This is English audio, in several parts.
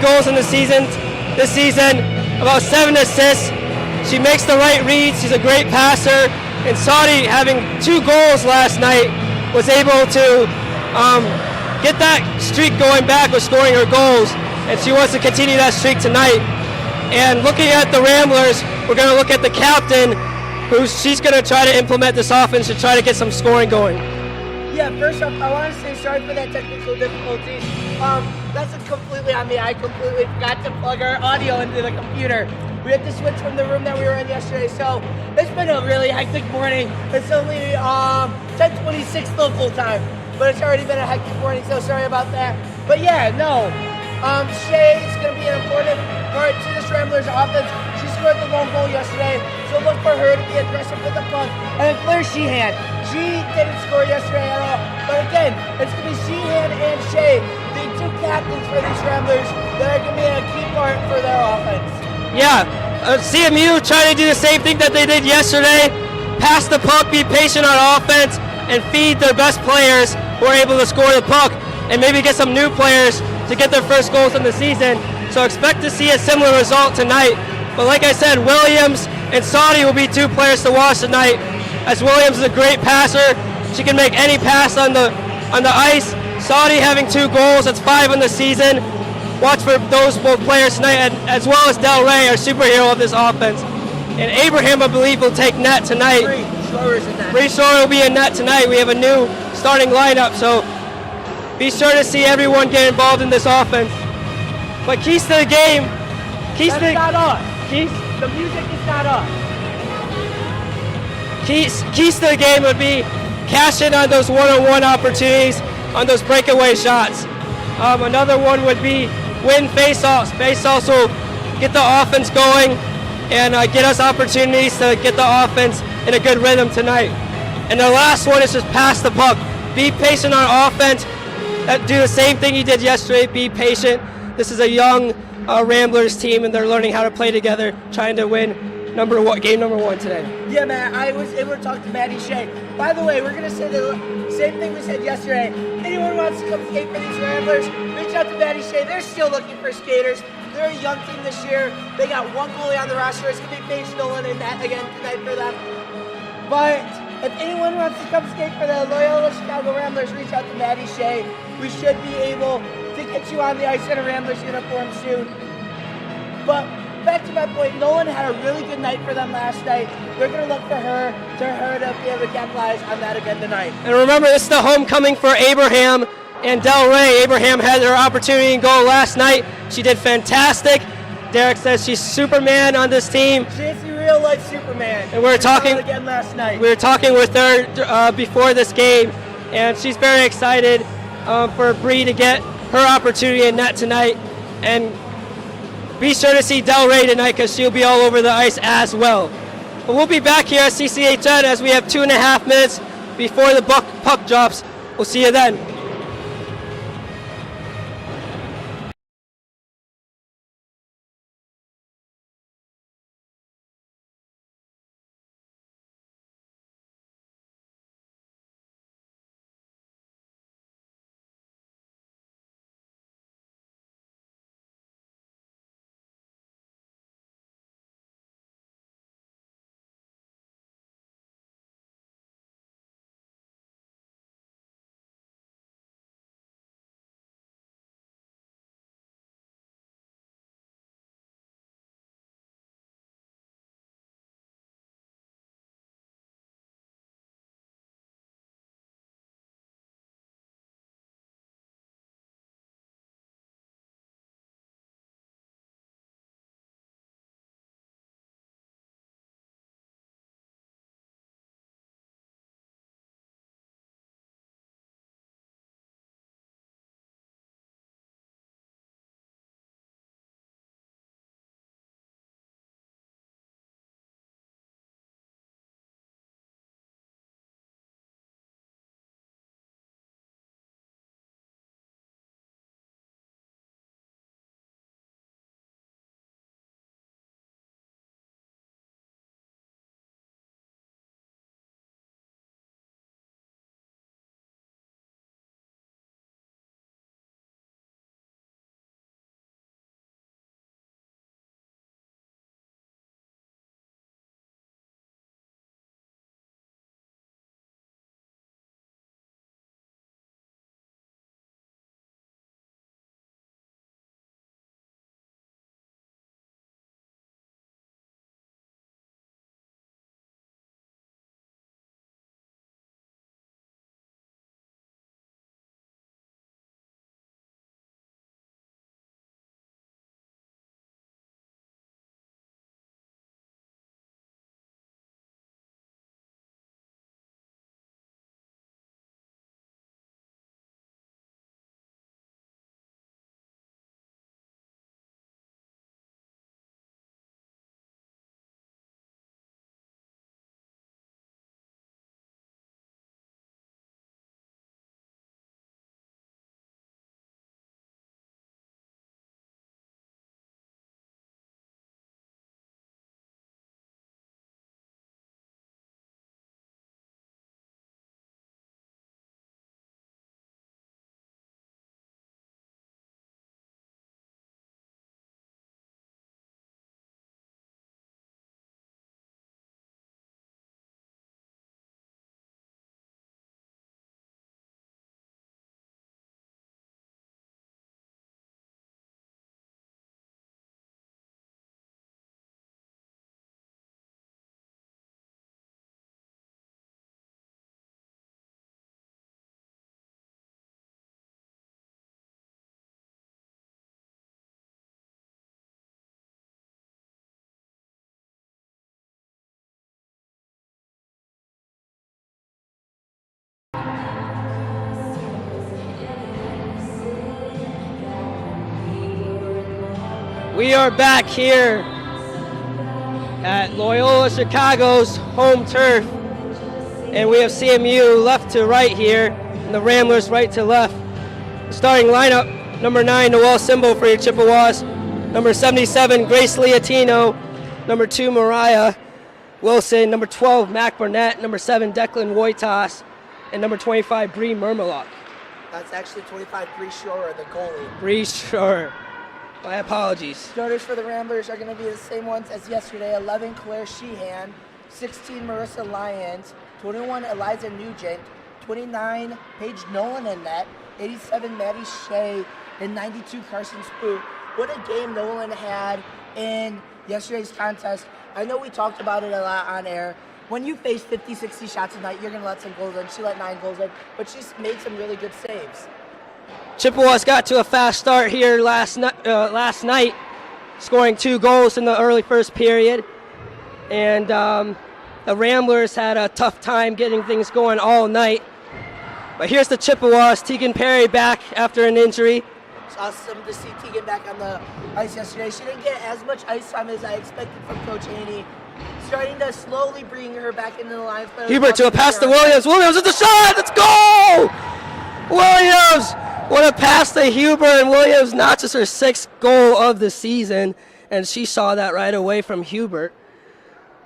goals in the season this season, about 7 assists. She makes the right reads. She's a great passer. And Saudi, having 2 goals last night, was able to get that streak going back with scoring her goals. And she wants to continue that streak tonight. And looking at the Ramblers, we're going to look at the captain, she's going to try to implement this offense to try to get some scoring going. Yeah, first off, I want to say sorry for that technical difficulties. That's completely on me. I completely forgot to plug our audio into the computer. We had to switch from the room that we were in yesterday, so it's been a really hectic morning. It's only 10:26 local time, but it's already been a hectic morning, so sorry about that. But yeah, no. Shay is going to be an important part to this Ramblers offense. She scored the lone goal yesterday, so look for her to be aggressive with the puck. And Claire Sheehan, she didn't score yesterday at all. But again, it's going to be Sheehan and Shay, the 2 captains for these Ramblers, that are going to be a key part for their offense. Yeah, CMU trying to do the same thing that they did yesterday. Pass the puck, be patient on offense, and feed their best players who are able to score the puck, and maybe get some new players to get their first goals in the season. So expect to see a similar result tonight. But like I said, Williams and Saudi will be 2 players to watch tonight, as Williams is a great passer. She can make any pass on the ice. Saudi having 2 goals, that's 5 in the season. Watch for those both players tonight, as well as Del Rey, our superhero of this offense. And Abraham, I believe, will take net tonight. Bree Shore will be in net tonight. We have a new starting lineup, so be sure to see everyone get involved in this offense. But keys to the game. Not on. The music is not on. Keys to the game would be cash in on those one-on-one opportunities, on those breakaway shots. Another one would be win face-offs. Face-offs will get the offense going and get us opportunities to get the offense in a good rhythm tonight. And the last one is just pass the puck. Be patient on offense. Do the same thing you did yesterday. Be patient. This is a young Ramblers team, and they're learning how to play together, trying to win game number 1 today. Yeah, man, I was able to talk to Maddie Shea. By the way, we're going to say the same thing we said yesterday. Anyone wants to come skate for these Ramblers, reach out to Maddie Shea. They're still looking for skaters. They're a young team this year. They got 1 goalie on the roster. It's going to be Paige Nolan in that again tonight for them. But if anyone wants to come skate for the Loyola Chicago Ramblers, reach out to Maddie Shea. We should be able to get you on the ice in a Ramblers uniform soon. But back to my point, Nolan had a really good night for them last night. They're going to look for her to be able to capitalize on that again tonight. And remember, this is the homecoming for Abraham and Del Rey. Abraham had her opportunity and goal last night. She did fantastic. Derek says she's Superman on this team. She's the real life Superman. And we were talking again last night. We were talking with her before this game, and she's very excited for Bree to get her opportunity in net tonight. And be sure to see Del Rey tonight, because she'll be all over the ice as well. But we'll be back here at CCHN as we have 2.5 minutes before the puck drops. We'll see you then. We are back here at Loyola Chicago's home turf, and we have CMU left to right here, and the Ramblers right to left. Starting lineup, number 9, Noelle Simbo for your Chippewas, number 77, Grace Leotino, number 2, Mariah Wilson, number 12, Mac Burnett, number 7, Declan Wojtas, and number 25, Bree Murmalock. That's actually 25, Bree Shore, the goalie. Bree Shore. My apologies. Starters for the Ramblers are going to be the same ones as yesterday. 11, Claire Sheehan. 16, Marissa Lyons. 21, Eliza Nugent. 29, Paige Nolan in net. 87, Maddie Shea. And 92, Carson Spoot. What a game Nolan had in yesterday's contest. I know we talked about it a lot on air. When you face 50, 60 shots a night, you're going to let some goals in. She let 9 goals in, but she's made some really good saves. Chippewas got to a fast start here last night, scoring 2 goals in the early first period. And the Ramblers had a tough time getting things going all night. But here's the Chippewas. Tegan Perry back after an injury. It's awesome to see Tegan back on the ice yesterday. She didn't get as much ice time as I expected from Coach Haney. Starting to slowly bring her back into the line. Hubert to a pass to Williams. Williams with the shot. Let's go! Williams! What a pass to Huber, and Williams notches her 6th goal of the season, and she saw that right away from Hubert.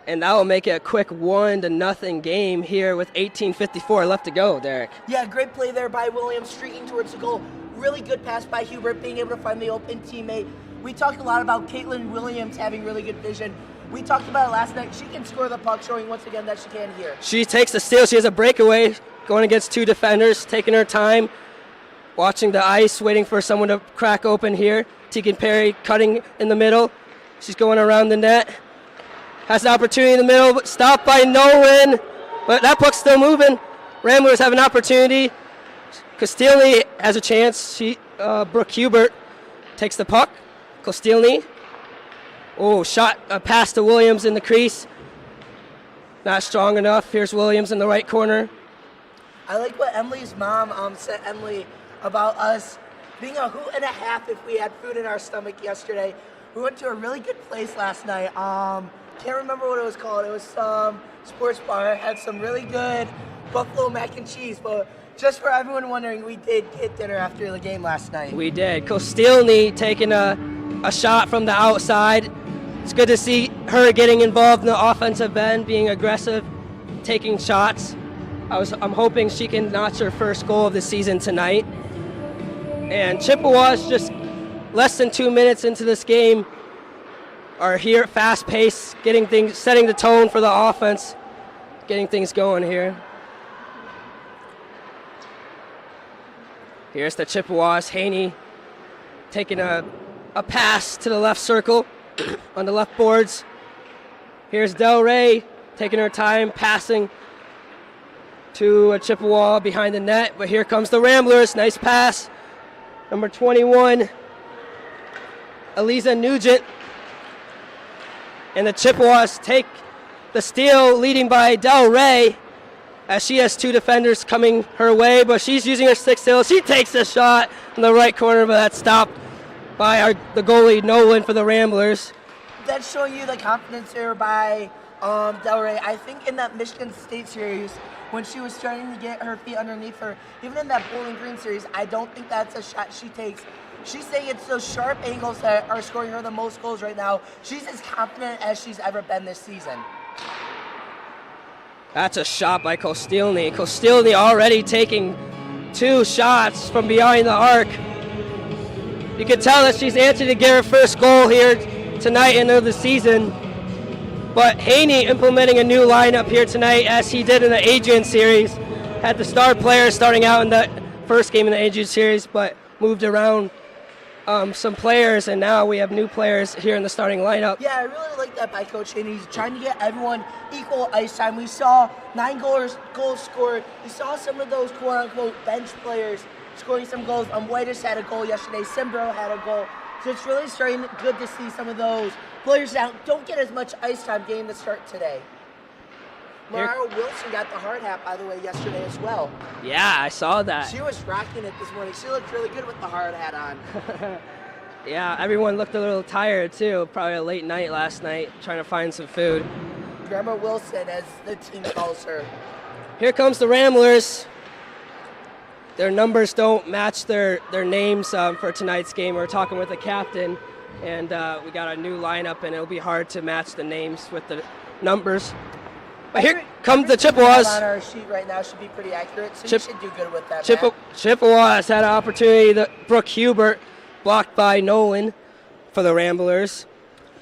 And that will make it a quick 1-0 game here with 18:54 left to go, Derek. Yeah, great play there by Williams, streaking towards the goal. Really good pass by Hubert, being able to find the open teammate. We talked a lot about Caitlin Williams having really good vision. We talked about it last night. She can score the puck, showing once again that she can here. She takes the steal. She has a breakaway going against 2 defenders, taking her time. Watching the ice, waiting for someone to crack open here. Tegan Perry cutting in the middle. She's going around the net. Has the opportunity in the middle, but stopped by Nolan. But that puck's still moving. Ramblers have an opportunity. Kostilny has a chance. Brooke Hubert takes the puck. Kostilny. Oh, shot, a pass to Williams in the crease. Not strong enough. Here's Williams in the right corner. I like what Emily's mom said, Emily, about us being a hoot and a half if we had food in our stomach yesterday. We went to a really good place last night. Can't remember what it was called. It was some sports bar. It had some really good buffalo mac and cheese. But just for everyone wondering, we did get dinner after the game last night. We did. Kostilny taking a shot from the outside. It's good to see her getting involved in the offensive end, being aggressive, taking shots. I'm hoping she can notch her first goal of the season tonight. And Chippewas, just less than 2 minutes into this game, are here at fast pace, setting the tone for the offense, getting things going here. Here's the Chippewas. Haney taking a pass to the left circle on the left boards. Here's Del Rey taking her time, passing to a Chippewa behind the net. But here comes the Ramblers. Nice pass. Number 21, Eliza Nugent. And the Chippewas take the steal, leading by Del Rey, as she has 2 defenders coming her way, but she's using her 6th steal. She takes a shot in the right corner, but that's stopped by the goalie Nolan for the Ramblers. That's showing you the confidence there by Del Rey. I think in that Michigan State series, when she was starting to get her feet underneath her, even in that Bowling Green series, I don't think that's a shot she takes. She's saying it's those sharp angles that are scoring her the most goals right now. She's as confident as she's ever been this season. That's a shot by Kostilny. Kostilny already taking 2 shots from behind the arc. You can tell that she's anxious to get her first goal here tonight and of the season. But Haney implementing a new lineup here tonight, as he did in the Adrian series. Had the star players starting out in the first game in the Adrian series, but moved around some players, and now we have new players here in the starting lineup. Yeah, I really like that by Coach Haney. He's trying to get everyone equal ice time. We saw 9 goals scored. We saw some of those quote-unquote bench players scoring some goals. Whitish had a goal yesterday. Simbro had a goal. So it's really starting good to see some of those players that don't get as much ice time getting the start today. Mariah Wilson got the hard hat, by the way, yesterday as well. Yeah, I saw that. She was rocking it this morning. She looked really good with the hard hat on. Yeah, everyone looked a little tired too. Probably a late night last night, trying to find some food. Grandma Wilson, as the team calls her. Here comes the Ramblers. Their numbers don't match their names for tonight's game. We're talking with the captain, and we got a new lineup, and it'll be hard to match the names with the numbers. But here comes the Chippewas. On our sheet right now should be pretty accurate, so you should do good with that. Chippewas had an opportunity. Brooke Hubert blocked by Nolan for the Ramblers.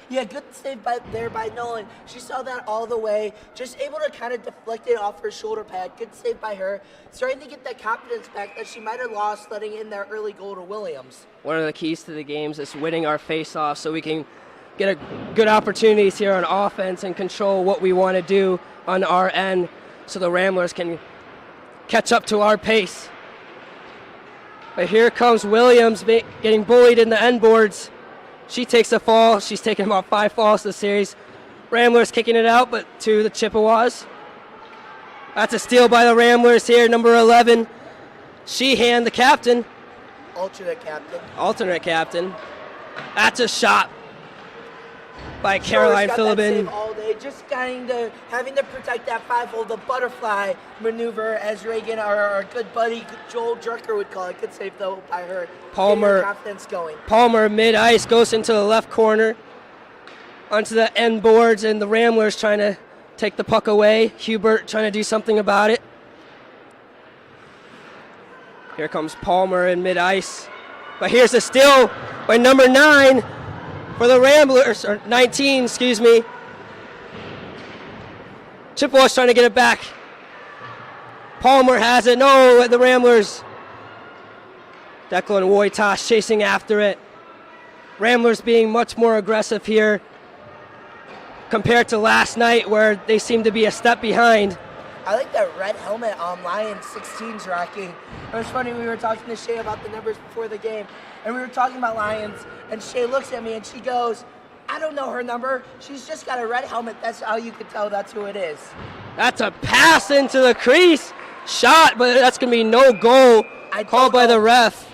Yeah, good save by Nolan. She saw that all the way, just able to kind of deflect it off her shoulder pad. Good save by her. Starting to get that confidence back that she might have lost letting in that early goal to Williams. One of the keys to the games is winning our face-off so we can get good opportunities here on offense and control what we want to do on our end so the Ramblers can catch up to our pace. But here comes Williams getting bullied in the end boards. She takes a fall. She's taken about 5 falls this series. Ramblers kicking it out, but to the Chippewas. That's a steal by the Ramblers here, number 11. Sheehan, the captain. Alternate captain. That's a shot by Caroline Philippin. All day, just having to protect that 5-hole, the butterfly maneuver, as Reagan, our good buddy Joel Drucker would call it. Good save though by her. Palmer, confidence going. Palmer mid-ice goes into the left corner, onto the end boards, and the Ramblers trying to take the puck away. Hubert trying to do something about it. Here comes Palmer in mid-ice, but here's a steal by number 9. For the Ramblers, or 19, excuse me. Chippewas trying to get it back. Palmer has it. No, the Ramblers. Declan Wojtas chasing after it. Ramblers being much more aggressive here compared to last night where they seemed to be a step behind. I like that red helmet Lion 16's rocking. It was funny, we were talking to Shay about the numbers before the game, and we were talking about Lions, and Shay looks at me and she goes, I don't know her number. She's just got a red helmet. That's how you could tell that's who it is. That's a pass into the crease. Shot, but that's going to be no goal. Called by the ref.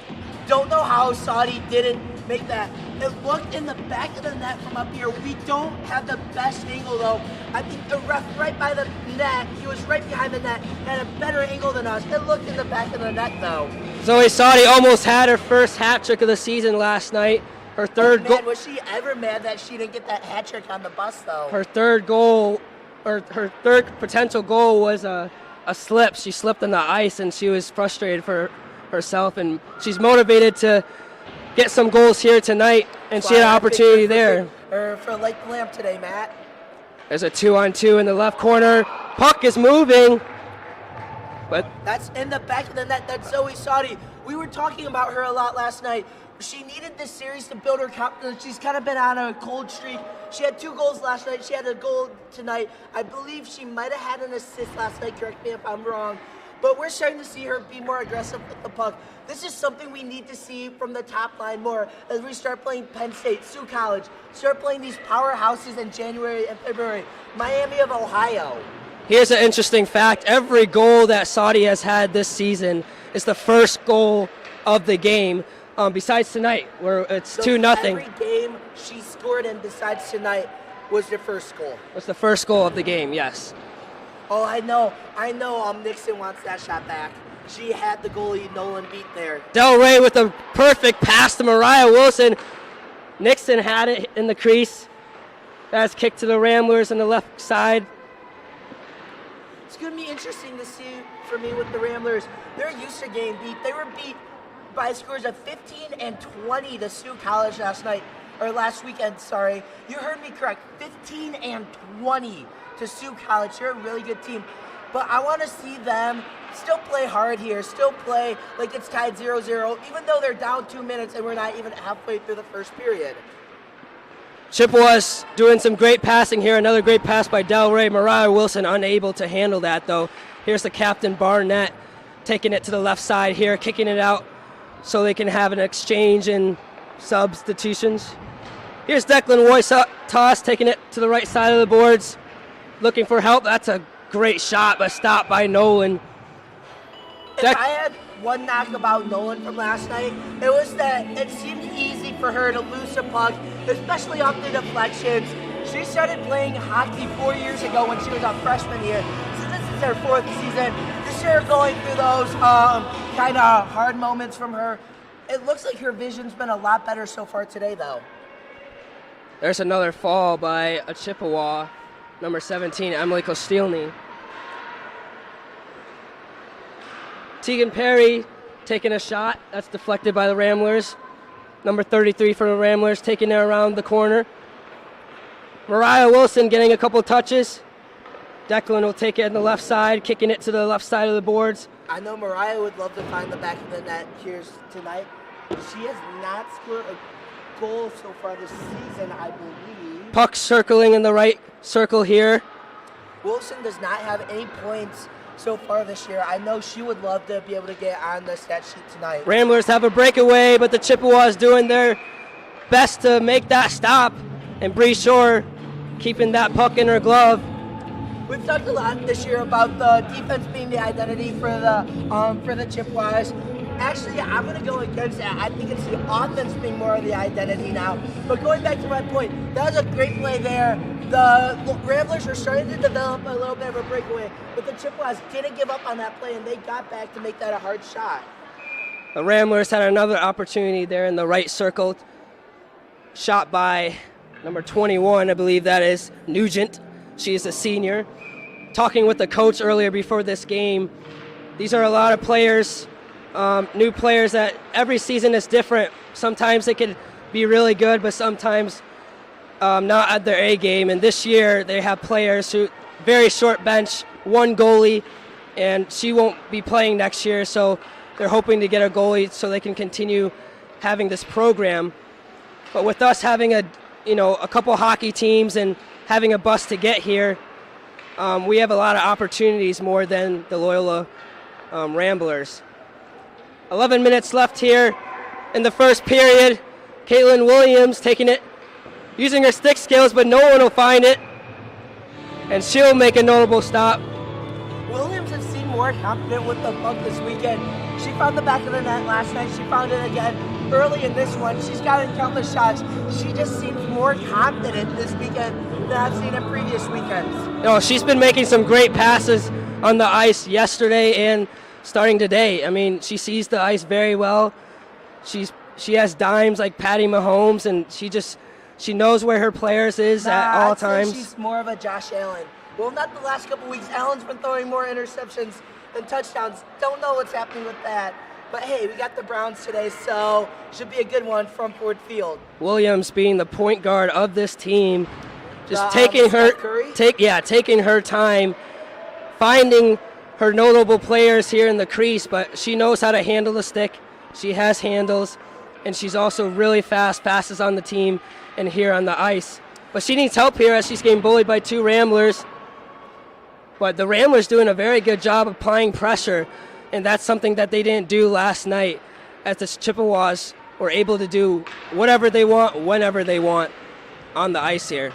Don't know how Saudi didn't make that. It looked in the back of the net from up here. We don't have the best angle, though. I think the ref right by the net, he was right behind the net, had a better angle than us. It looked in the back of the net, though. Zoe Saudi almost had her first hat trick of the season last night. Her third goal. Was she ever mad that she didn't get that hat trick on the bus, though? Her third goal, or her third potential goal was a slip. She slipped on the ice, and she was frustrated for herself, and she's motivated to get some goals here tonight, and she had an opportunity there. For Light the Lamp today, Matt. There's a 2-on-2 in the left corner. Puck is moving. But that's in the back of the net. That's Zoe Saudi. We were talking about her a lot last night. She needed this series to build her confidence. She's kind of been on a cold streak. She had 2 goals last night. She had a goal tonight. I believe she might have had an assist last night. Correct me if I'm wrong. But we're starting to see her be more aggressive with the puck. This is something we need to see from the top line more as we start playing Penn State, Sioux College, start playing these powerhouses in January and February. Miami of Ohio. Here's an interesting fact. Every goal that Saudi has had this season is the first goal of the game. Besides tonight, where it's 2-0. Every game she scored in besides tonight was the first goal. Was the first goal of the game, yes. Oh, I know. Nixon wants that shot back. She had the goalie Nolan beat there. Del Rey with a perfect pass to Mariah Wilson. Nixon had it in the crease. That's kicked to the Ramblers on the left side. It's going to be interesting to see for me with the Ramblers. They're used to getting beat. They were beat by scores of 15 and 20 to Sioux College last weekend, sorry. You heard me correct, 15 and 20 to Sioux College. They're a really good team. But I want to see them still play hard here, still play like it's tied 0-0, even though they're down 2 minutes and we're not even halfway through the first period. Chippewas doing some great passing here. Another great pass by Del Rey. Mariah Wilson unable to handle that, though. Here's the captain, Barnett, taking it to the left side here, kicking it out so they can have an exchange and substitutions. Here's Declan Wojtas taking it to the right side of the boards, looking for help. That's a great shot, but stopped by Nolan. If I had one knock about Nolan from last night, it was that it seemed easy for her to lose the puck, especially off the deflections. She started playing hockey 4 years ago when she was a freshman year. So this is her 4th season. This year going through those kind of hard moments from her. It looks like her vision's been a lot better so far today, though. There's another fall by a Chippewa, number 17, Emily Kostilny. Tegan Perry taking a shot. That's deflected by the Ramblers. Number 33 for the Ramblers taking it around the corner. Mariah Wilson getting a couple touches. Declan will take it on the left side, kicking it to the left side of the boards. I know Mariah would love to find the back of the net here tonight. She has not scored a goal so far this season, I believe. Puck circling in the right circle here. Wilson does not have any points so far this year. I know she would love to be able to get on the stat sheet tonight. Ramblers have a breakaway, but the Chippewas doing their best to make that stop. And Bree Shore keeping that puck in her glove. We've talked a lot this year about the defense being the identity for the Chippewas. Actually, I'm going to go against that. I think it's the offense being more of the identity now. But going back to my point, that was a great play there. The Ramblers are starting to develop a little bit of a breakaway, but the Chippewas didn't give up on that play, and they got back to make that a hard shot. The Ramblers had another opportunity there in the right circle. Shot by number 21, I believe that is Nugent. She is a senior. Talking with the coach earlier before this game, these are a lot of players, new players that every season is different. Sometimes they could be really good, but sometimes not at their A game. And this year they have players who very short bench, one goalie, and she won't be playing next year. So they're hoping to get a goalie so they can continue having this program. But with us having a couple hockey teams and having a bus to get here, we have a lot of opportunities more than the Loyola Ramblers. 11 minutes left here in the first period. Caitlin Williams taking it, using her stick skills, but no one will find it. And she'll make a notable stop. Williams has seemed more confident with the puck this weekend. She found the back of the net last night. She found it again early in this one. She's gotten countless shots. She just seems more confident this weekend than I've seen in previous weekends. She's been making some great passes on the ice yesterday and starting today. I mean, she sees the ice very well. She has dimes like Patty Mahomes, and she knows where her players is at all times. She's more of a Josh Allen. Well, not the last couple weeks. Allen's been throwing more interceptions than touchdowns. Don't know what's happening with that. But hey, we got the Browns today, so should be a good one from Ford Field. Williams being the point guard of this team, just taking her time, finding her notable players here in the crease, but she knows how to handle the stick. She has handles, and she's also really fast, passes on the team and here on the ice. But she needs help here as she's getting bullied by two Ramblers. But the Ramblers doing a very good job of applying pressure, and that's something that they didn't do last night, as the Chippewas were able to do whatever they want, whenever they want on the ice here.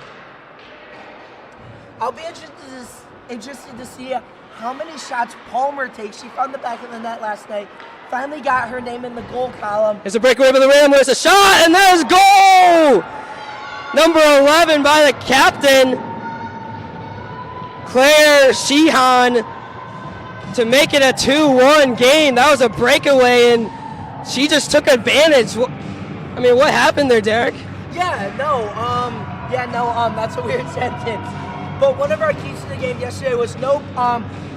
I'll be interested to see how many shots Palmer takes. She found the back of the net last night. Finally got her name in the goal column. There's a breakaway by the Ramblers, a shot, and there's goal! Number 11 by the captain, Claire Sheehan, to make it a 2-1 game. That was a breakaway, and she just took advantage. I mean, what happened there, Derek? That's a weird sentence. But one of our keys to the game yesterday was no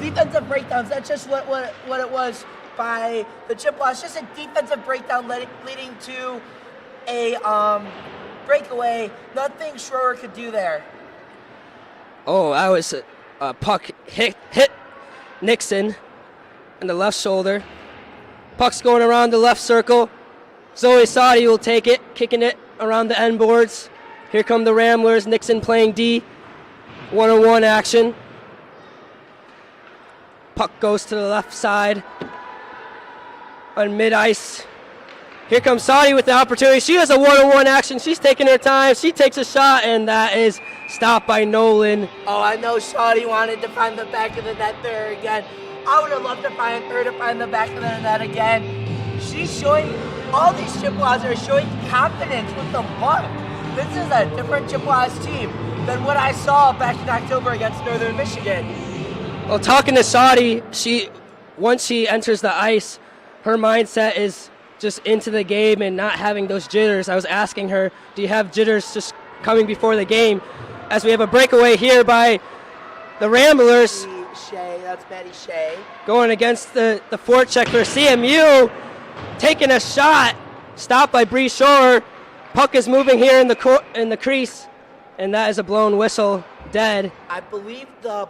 defensive breakdowns. That's just what it was by the Chippewas. Just a defensive breakdown leading to a breakaway. Nothing Schroer could do there. Oh, that was a puck hit Nixon in the left shoulder. Puck's going around the left circle. Zoe Sadi will take it, kicking it around the end boards. Here come the Ramblers. Nixon playing D. One-on-one action. Puck goes to the left side on mid-ice. Here comes Sadi with the opportunity. She has a one-on-one action. She's taking her time. She takes a shot, and that is stopped by Nolan. Oh, I know Sadi wanted to find the back of the net there again. I would have loved to find her to find the back of the net again. She's showing, all these Chippewas are showing confidence with the puck. This is a different Chippewas team than what I saw back in October against Northern Michigan. Well, talking to Saudi, once she enters the ice, her mindset is just into the game and not having those jitters. I was asking her, do you have jitters just coming before the game? As we have a breakaway here by the Ramblers. Shea, that's Maddie Shea. Going against the forecheck for CMU, taking a shot, stopped by Bree Shore. Puck is moving here in the crease, and that is a blown whistle, dead. I believe the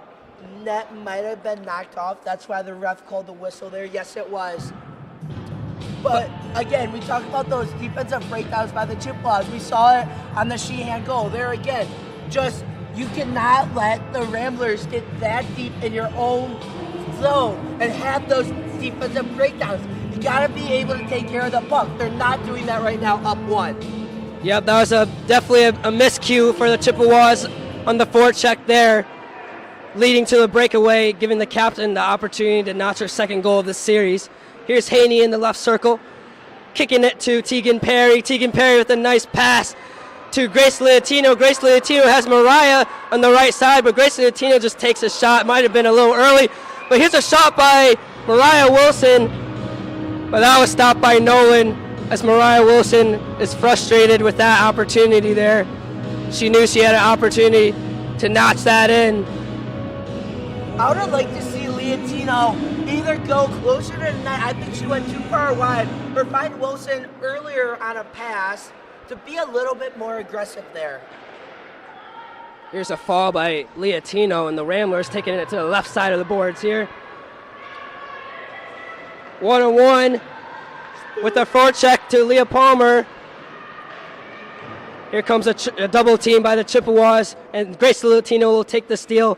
net might have been knocked off. That's why the ref called the whistle there. Yes, it was. But again, we talk about those defensive breakdowns by the Chippewas. We saw it on the Sheehan goal. There again, just you cannot let the Ramblers get that deep in your own zone and have those defensive breakdowns. You got to be able to take care of the puck. They're not doing that right now, up one. Yep, that was definitely a miscue for the Chippewas on the forecheck there, leading to the breakaway, giving the captain the opportunity to notch her second goal of the series. Here's Haney in the left circle, kicking it to Tegan Perry. Tegan Perry with a nice pass to Grace Leotino. Grace Leotino has Mariah on the right side, but Grace Leotino just takes a shot. Might have been a little early, but here's a shot by Mariah Wilson, but that was stopped by Nolan as Mariah Wilson is frustrated with that opportunity there. She knew she had an opportunity to notch that in. I would have liked to see Leotino either go closer to the net. I think she went too far wide, or find Wilson earlier on a pass to be a little bit more aggressive there. Here's a fall by Leotino, and the Ramblers taking it to the left side of the boards here. 1-on-1 with a forecheck to Leah Palmer. Here comes a double team by the Chippewas, and Grace Leotino will take the steal,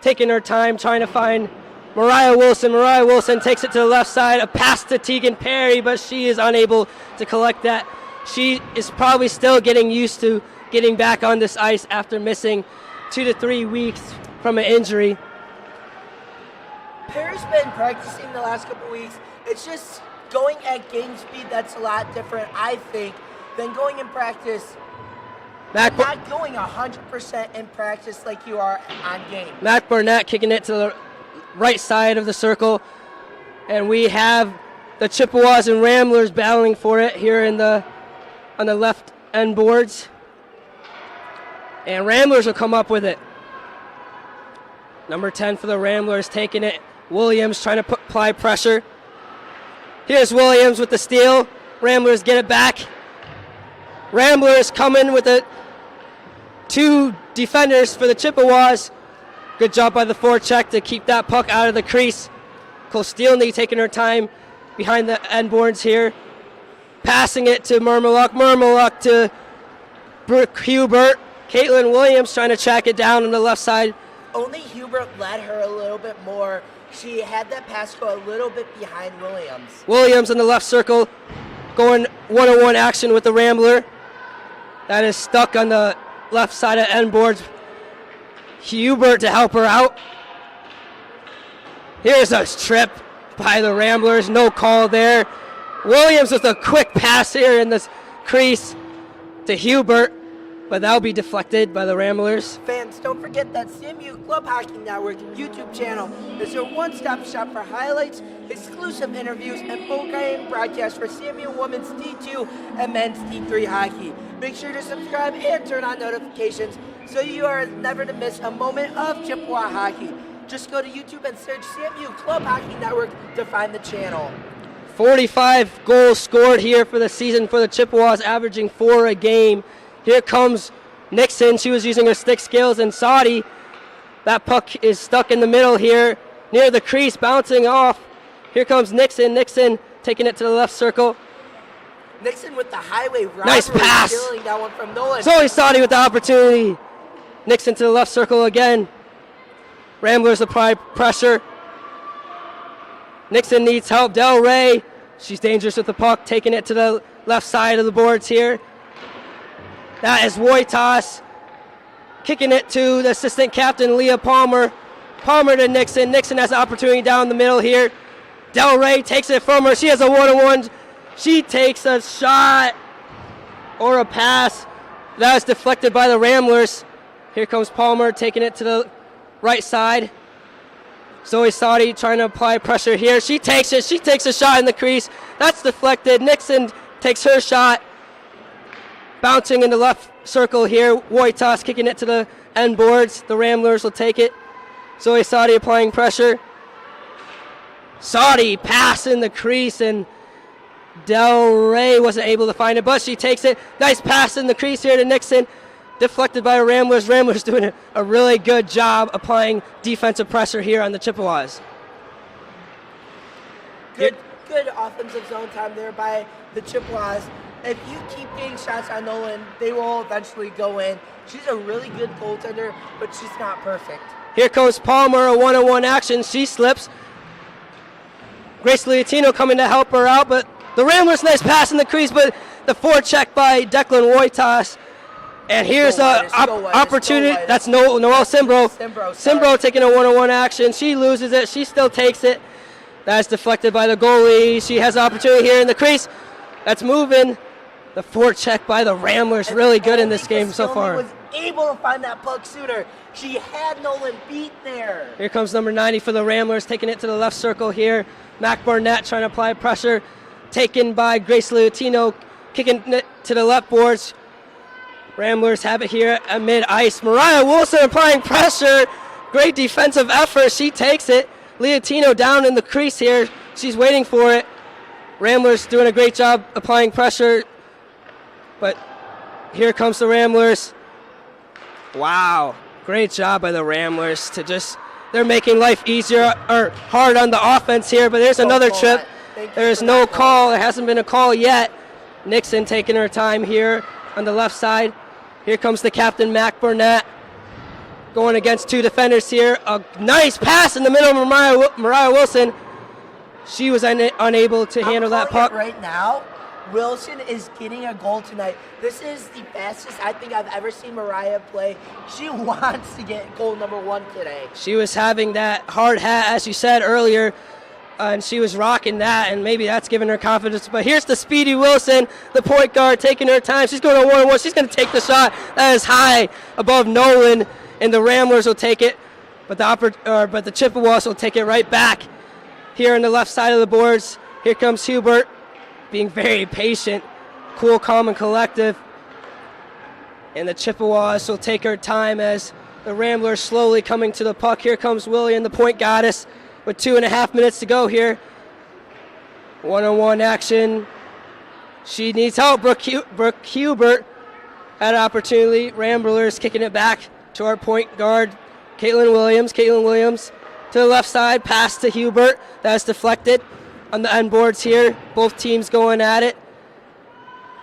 taking her time, trying to find Mariah Wilson. Mariah Wilson takes it to the left side, a pass to Tegan Perry, but she is unable to collect that. She is probably still getting used to getting back on this ice after missing 2 to 3 weeks from an injury. Perry's been practicing the last couple weeks. It's just going at game speed that's a lot different, I think, than going in practice. Not going 100% in practice like you are on game. Matt Burnett kicking it to the right side of the circle, and we have the Chippewas and Ramblers battling for it here on the left end boards, and Ramblers will come up with it. Number 10 for the Ramblers taking it. Williams trying to apply pressure. Here's Williams with the steal. Ramblers get it back. Ramblers coming with the 2 defenders for the Chippewas. Good job by the forecheck to keep that puck out of the crease. Kostilny taking her time behind the end boards here. Passing it to Murmaluk. Murmaluk to Brooke Hubert. Caitlin Williams trying to track it down on the left side. Only Hubert led her a little bit more. She had that pass go a little bit behind Williams. Williams in the left circle going 1-on-1 action with the Rambler. That is stuck on the left side of end boards. Hubert to help her out. Here's a trip by the Ramblers. No call there. Williams with a quick pass here in this crease to Hubert, but that'll be deflected by the Ramblers. Fans, don't forget that CMU Club Hockey Network YouTube channel is your one-stop shop for highlights, exclusive interviews, and full game broadcasts for CMU Women's D2 and Men's D3 hockey. Make sure to subscribe and turn on notifications so you are never to miss a moment of Chippewa hockey. Just go to YouTube and search CMU Club Hockey Network to find the channel. 45 goals scored here for the season for the Chippewas, averaging 4 a game. Here comes Nixon. She was using her stick skills, and Saudi. That puck is stuck in the middle here near the crease, bouncing off. Here comes Nixon. Nixon taking it to the left circle. Nixon with the highway robbery. Nice pass. Stealing that one from Nolan. Zoe Saudi with the opportunity. Nixon to the left circle again. Ramblers apply pressure. Nixon needs help. Del Rey, she's dangerous with the puck, taking it to the left side of the boards here. That is Wojtas kicking it to the assistant captain, Leah Palmer. Palmer to Nixon. Nixon has an opportunity down the middle here. Del Rey takes it from her. She has a one-on-one. She takes a shot or a pass. That was deflected by the Ramblers. Here comes Palmer taking it to the right side. Zoe Sadi trying to apply pressure here. She takes it. She takes a shot in the crease. That's deflected. Nixon takes her shot. Bouncing in the left circle here. Wojtas kicking it to the end boards. The Ramblers will take it. Zoe Sadi applying pressure. Sadi pass in the crease, and Del Rey wasn't able to find it, but she takes it. Nice pass in the crease here to Nixon. Deflected by Ramblers. Ramblers doing a really good job applying defensive pressure here on the Chippewas. Good offensive zone time there by the Chippewas. If you keep getting shots on Nolan, they will eventually go in. She's a really good goaltender, but she's not perfect. Here comes Palmer, a one-on-one action. She slips. Grace Leotino coming to help her out, but the Ramblers, nice pass in the crease, but the forecheck by Declan Wojtas. And here's an opportunity. That's Noel Simbro. Simbro taking a one-on-one action. She loses it. She still takes it. That's deflected by the goalie. She has an opportunity here in the crease. That's moving. The forecheck by the Ramblers, really good in this game so far. Was able to find that puck sooner. She had Nolan beat there. Here comes number 90 for the Ramblers, taking it to the left circle here. Mac Barnett trying to apply pressure. Taken by Grace Leotino, kicking it to the left boards. Ramblers have it here at mid-ice. Mariah Wilson applying pressure. Great defensive effort. She takes it. Leotino down in the crease here. She's waiting for it. Ramblers doing a great job applying pressure. But here comes the Ramblers. Wow. Great job by the Ramblers to just, they're making life easier or hard on the offense here. But there's another trip. There's no call. There hasn't been a call yet. Nixon taking her time here on the left side. Here comes the captain, Mac Burnett, going against two defenders here. A nice pass in the middle of Mariah Wilson. She was unable to handle that puck. Right now, Wilson is getting a goal tonight. This is the fastest I think I've ever seen Mariah play. She wants to get goal number 1 today. She was having that hard hat, as you said earlier, and she was rocking that, and maybe that's giving her confidence. But here's the speedy Wilson, the point guard, taking her time. She's going to 1-on-1. She's going to take the shot. That is high above Nolan, and the Ramblers will take it. But the Chippewas will take it right back here on the left side of the boards. Here comes Hubert, being very patient, cool, calm, and collective. And the Chippewas will take her time as the Ramblers slowly coming to the puck. Here comes William, the point goddess, with 2.5 minutes to go here. One-on-one action. She needs help. Brooke Hubert had an opportunity. Ramblers kicking it back to our point guard, Caitlin Williams. Caitlin Williams to the left side, pass to Hubert. That's deflected on the end boards here. Both teams going at it.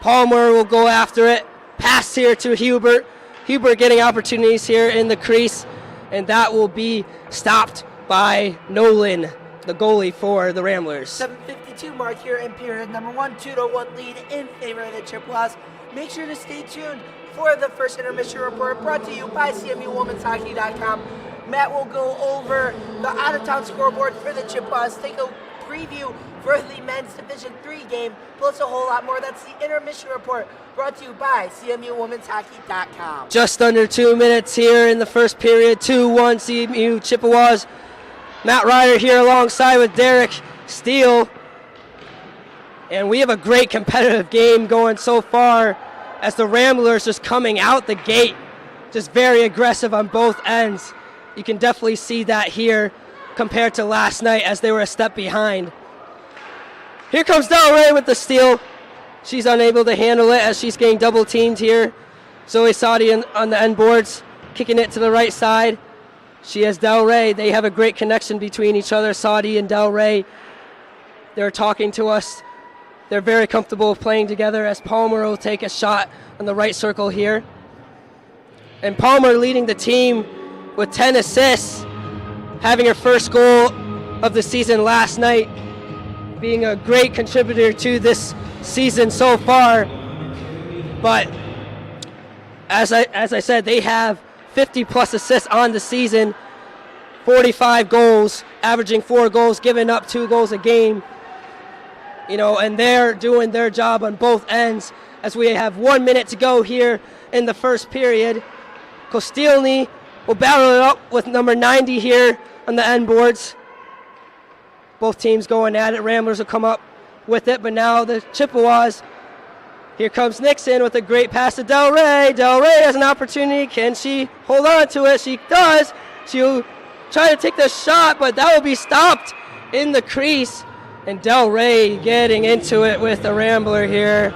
Palmer will go after it. Pass here to Hubert. Hubert getting opportunities here in the crease, and that will be stopped by Nolan, the goalie for the Ramblers. 7:52 mark here in period number 1, 2-1 lead in favor of the Chippewas. Make sure to stay tuned for the first intermission report brought to you by CMUWomen'sHockey.com. Matt will go over the out-of-town scoreboard for the Chippewas, take a preview for the men's Division III game, plus a whole lot more. That's the intermission report brought to you by CMUWomen'sHockey.com. Just under 2 minutes here in the first period, 2-1 CMU Chippewas. Matt Ryder here alongside with Derek Steele. And we have a great competitive game going so far as the Ramblers just coming out the gate, just very aggressive on both ends. You can definitely see that here compared to last night as they were a step behind. Here comes Del Rey with the steal. She's unable to handle it as she's getting double teamed here. Zoe Sadi on the end boards, kicking it to the right side. She has Del Rey. They have a great connection between each other, Sadi and Del Rey. They're talking to us. They're very comfortable playing together as Palmer will take a shot on the right circle here. And Palmer leading the team with 10 assists, having her first goal of the season last night, being a great contributor to this season so far. But as I said, they have 50 plus assists on the season, 45 goals, averaging 4 goals, giving up 2 goals a game. And they're doing their job on both ends as we have 1 minute to go here in the first period. Kostilny will battle it up with number 90 here on the end boards. Both teams going at it. Ramblers will come up with it, but now the Chippewas. Here comes Nixon with a great pass to Del Rey. Del Rey has an opportunity. Can she hold on to it? She does. She'll try to take the shot, but that will be stopped in the crease. And Del Rey getting into it with the Rambler here.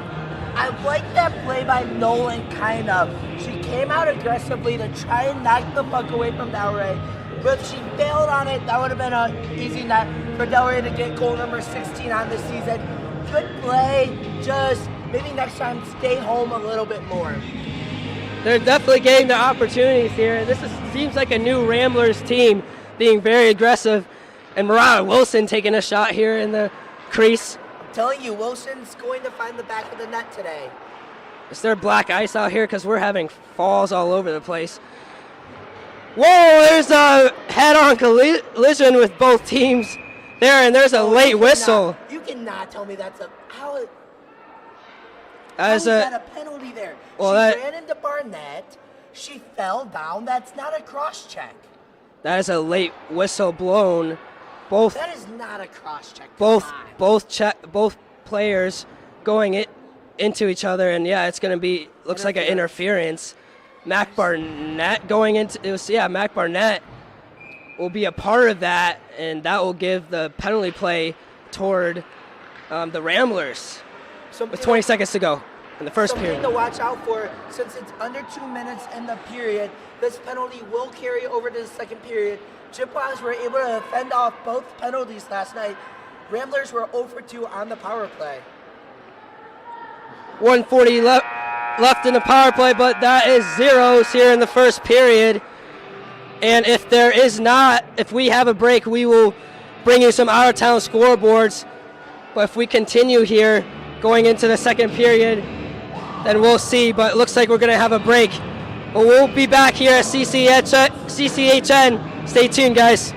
I like that play by Nolan, kind of. She came out aggressively to try and knock the puck away from Del Rey. But if she failed on it, that would have been an easy net for Del Rey to get goal number 16 on the season. Good play, just maybe next time stay home a little bit more. They're definitely getting the opportunities here. Seems like a new Ramblers team being very aggressive. And Mariah Wilson taking a shot here in the crease. I'm telling you, Wilson's going to find the back of the net today. Is there black ice out here? Because we're having falls all over the place. Whoa, there's a head-on collision with both teams there, and there's a late whistle. You cannot tell me that's a... How is that a penalty there? Well, she ran into Barnett. She fell down. That's not a cross-check. That is a late whistle blown. That is not a cross-check. Both players going into each other, and yeah, it's going to be looks like an interference. Mac Barnett going into Mac Barnett will be a part of that, and that will give the penalty play toward the Ramblers with 20 seconds to go in the first period. Something to watch out for, since it's under 2 minutes in the period, this penalty will carry over to the second period. Chippewas were able to fend off both penalties last night. Ramblers were 0 for 2 on the power play. 1:40 left in the power play, but that is zeros here in the first period. And if we have a break, we will bring you some out-of-town scoreboards. But if we continue here going into the second period, then we'll see. But it looks like we're going to have a break. But we'll be back here at CCHN. Stay tuned, guys.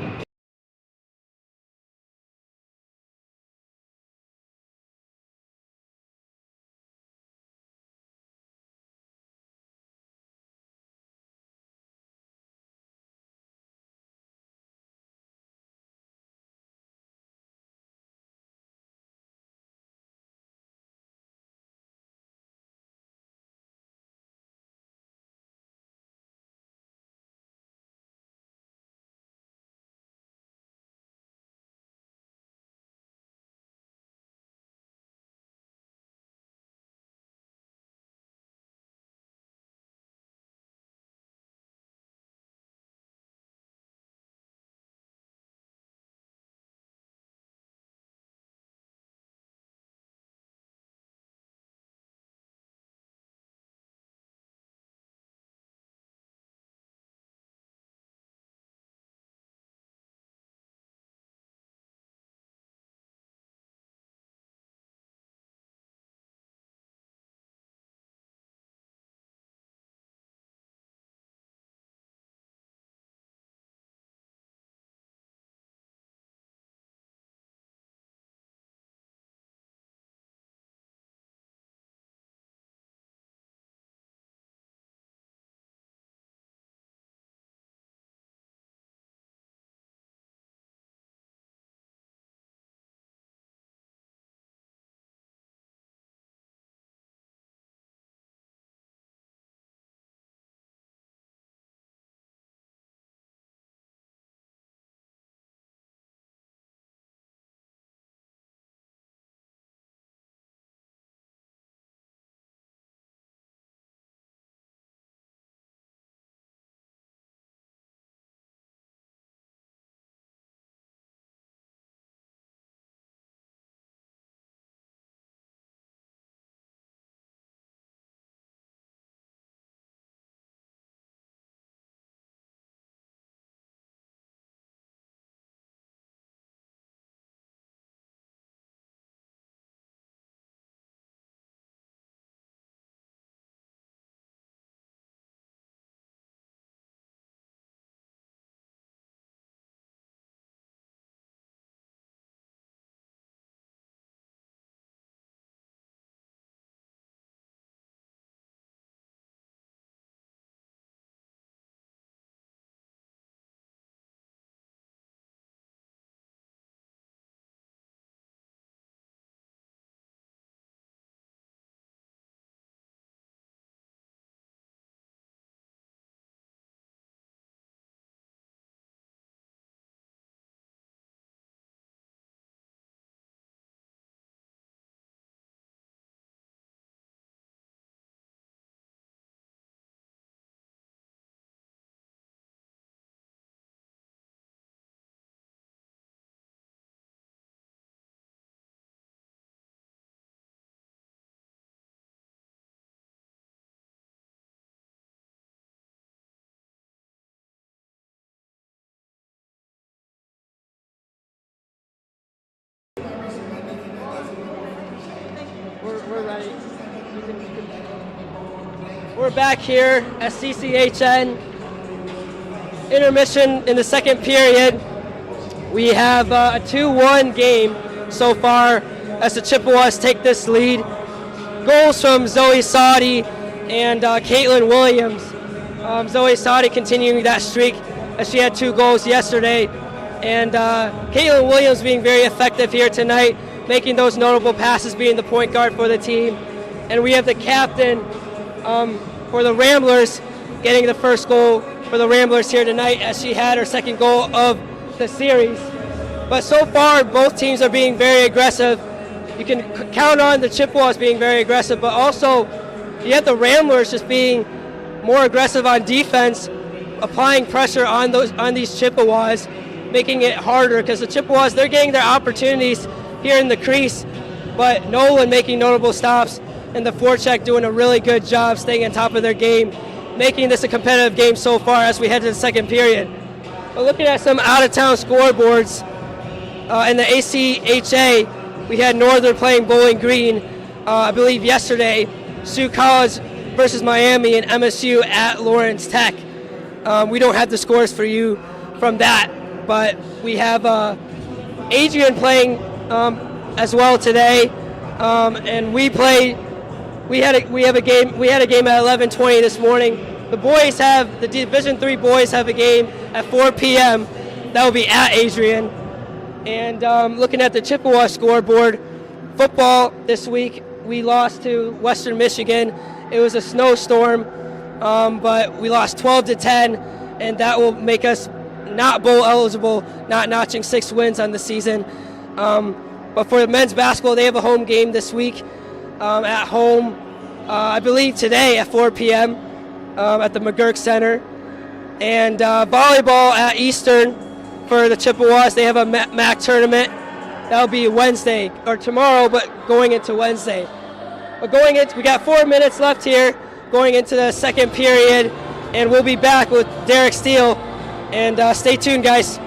We're ready. We're back here at CCHN. Intermission in the second period. We have a 2-1 game so far as the Chippewas take this lead. Goals from Zoe Sadi and Caitlin Williams. Zoe Sadi continuing that streak as she had 2 goals yesterday. And Caitlin Williams being very effective here tonight, making those notable passes, being the point guard for the team. And we have the captain for the Ramblers getting the first goal for the Ramblers here tonight as she had her second goal of the series. But so far, both teams are being very aggressive. You can count on the Chippewas being very aggressive, but also you have the Ramblers just being more aggressive on defense, applying pressure on these Chippewas, making it harder because the Chippewas, they're getting their opportunities here in the crease, but Nolan making notable stops and the forecheck doing a really good job staying on top of their game, making this a competitive game so far as we head to the second period. But looking at some out-of-town scoreboards, in the ACHA, we had Northern playing Bowling Green, I believe yesterday, Sioux College versus Miami, and MSU at Lawrence Tech. We don't have the scores for you from that, but we have Adrian playing as well today, and we had a game at 11:20 this morning. The Division III boys have a game at 4 p.m. That will be at Adrian. And looking at the Chippewa scoreboard, football this week, we lost to Western Michigan. It was a snowstorm, but we lost 12-10, and that will make us not bowl eligible, not notching 6 wins on the season. But for the men's basketball, they have a home game this week at home, I believe today at 4 p.m. At the McGurk Center. And volleyball at Eastern for the Chippewas. They have a MAC tournament. That'll be Wednesday or tomorrow, but going into Wednesday. But we got 4 minutes left here going into the second period, and we'll be back with Derek Steele. And stay tuned, guys.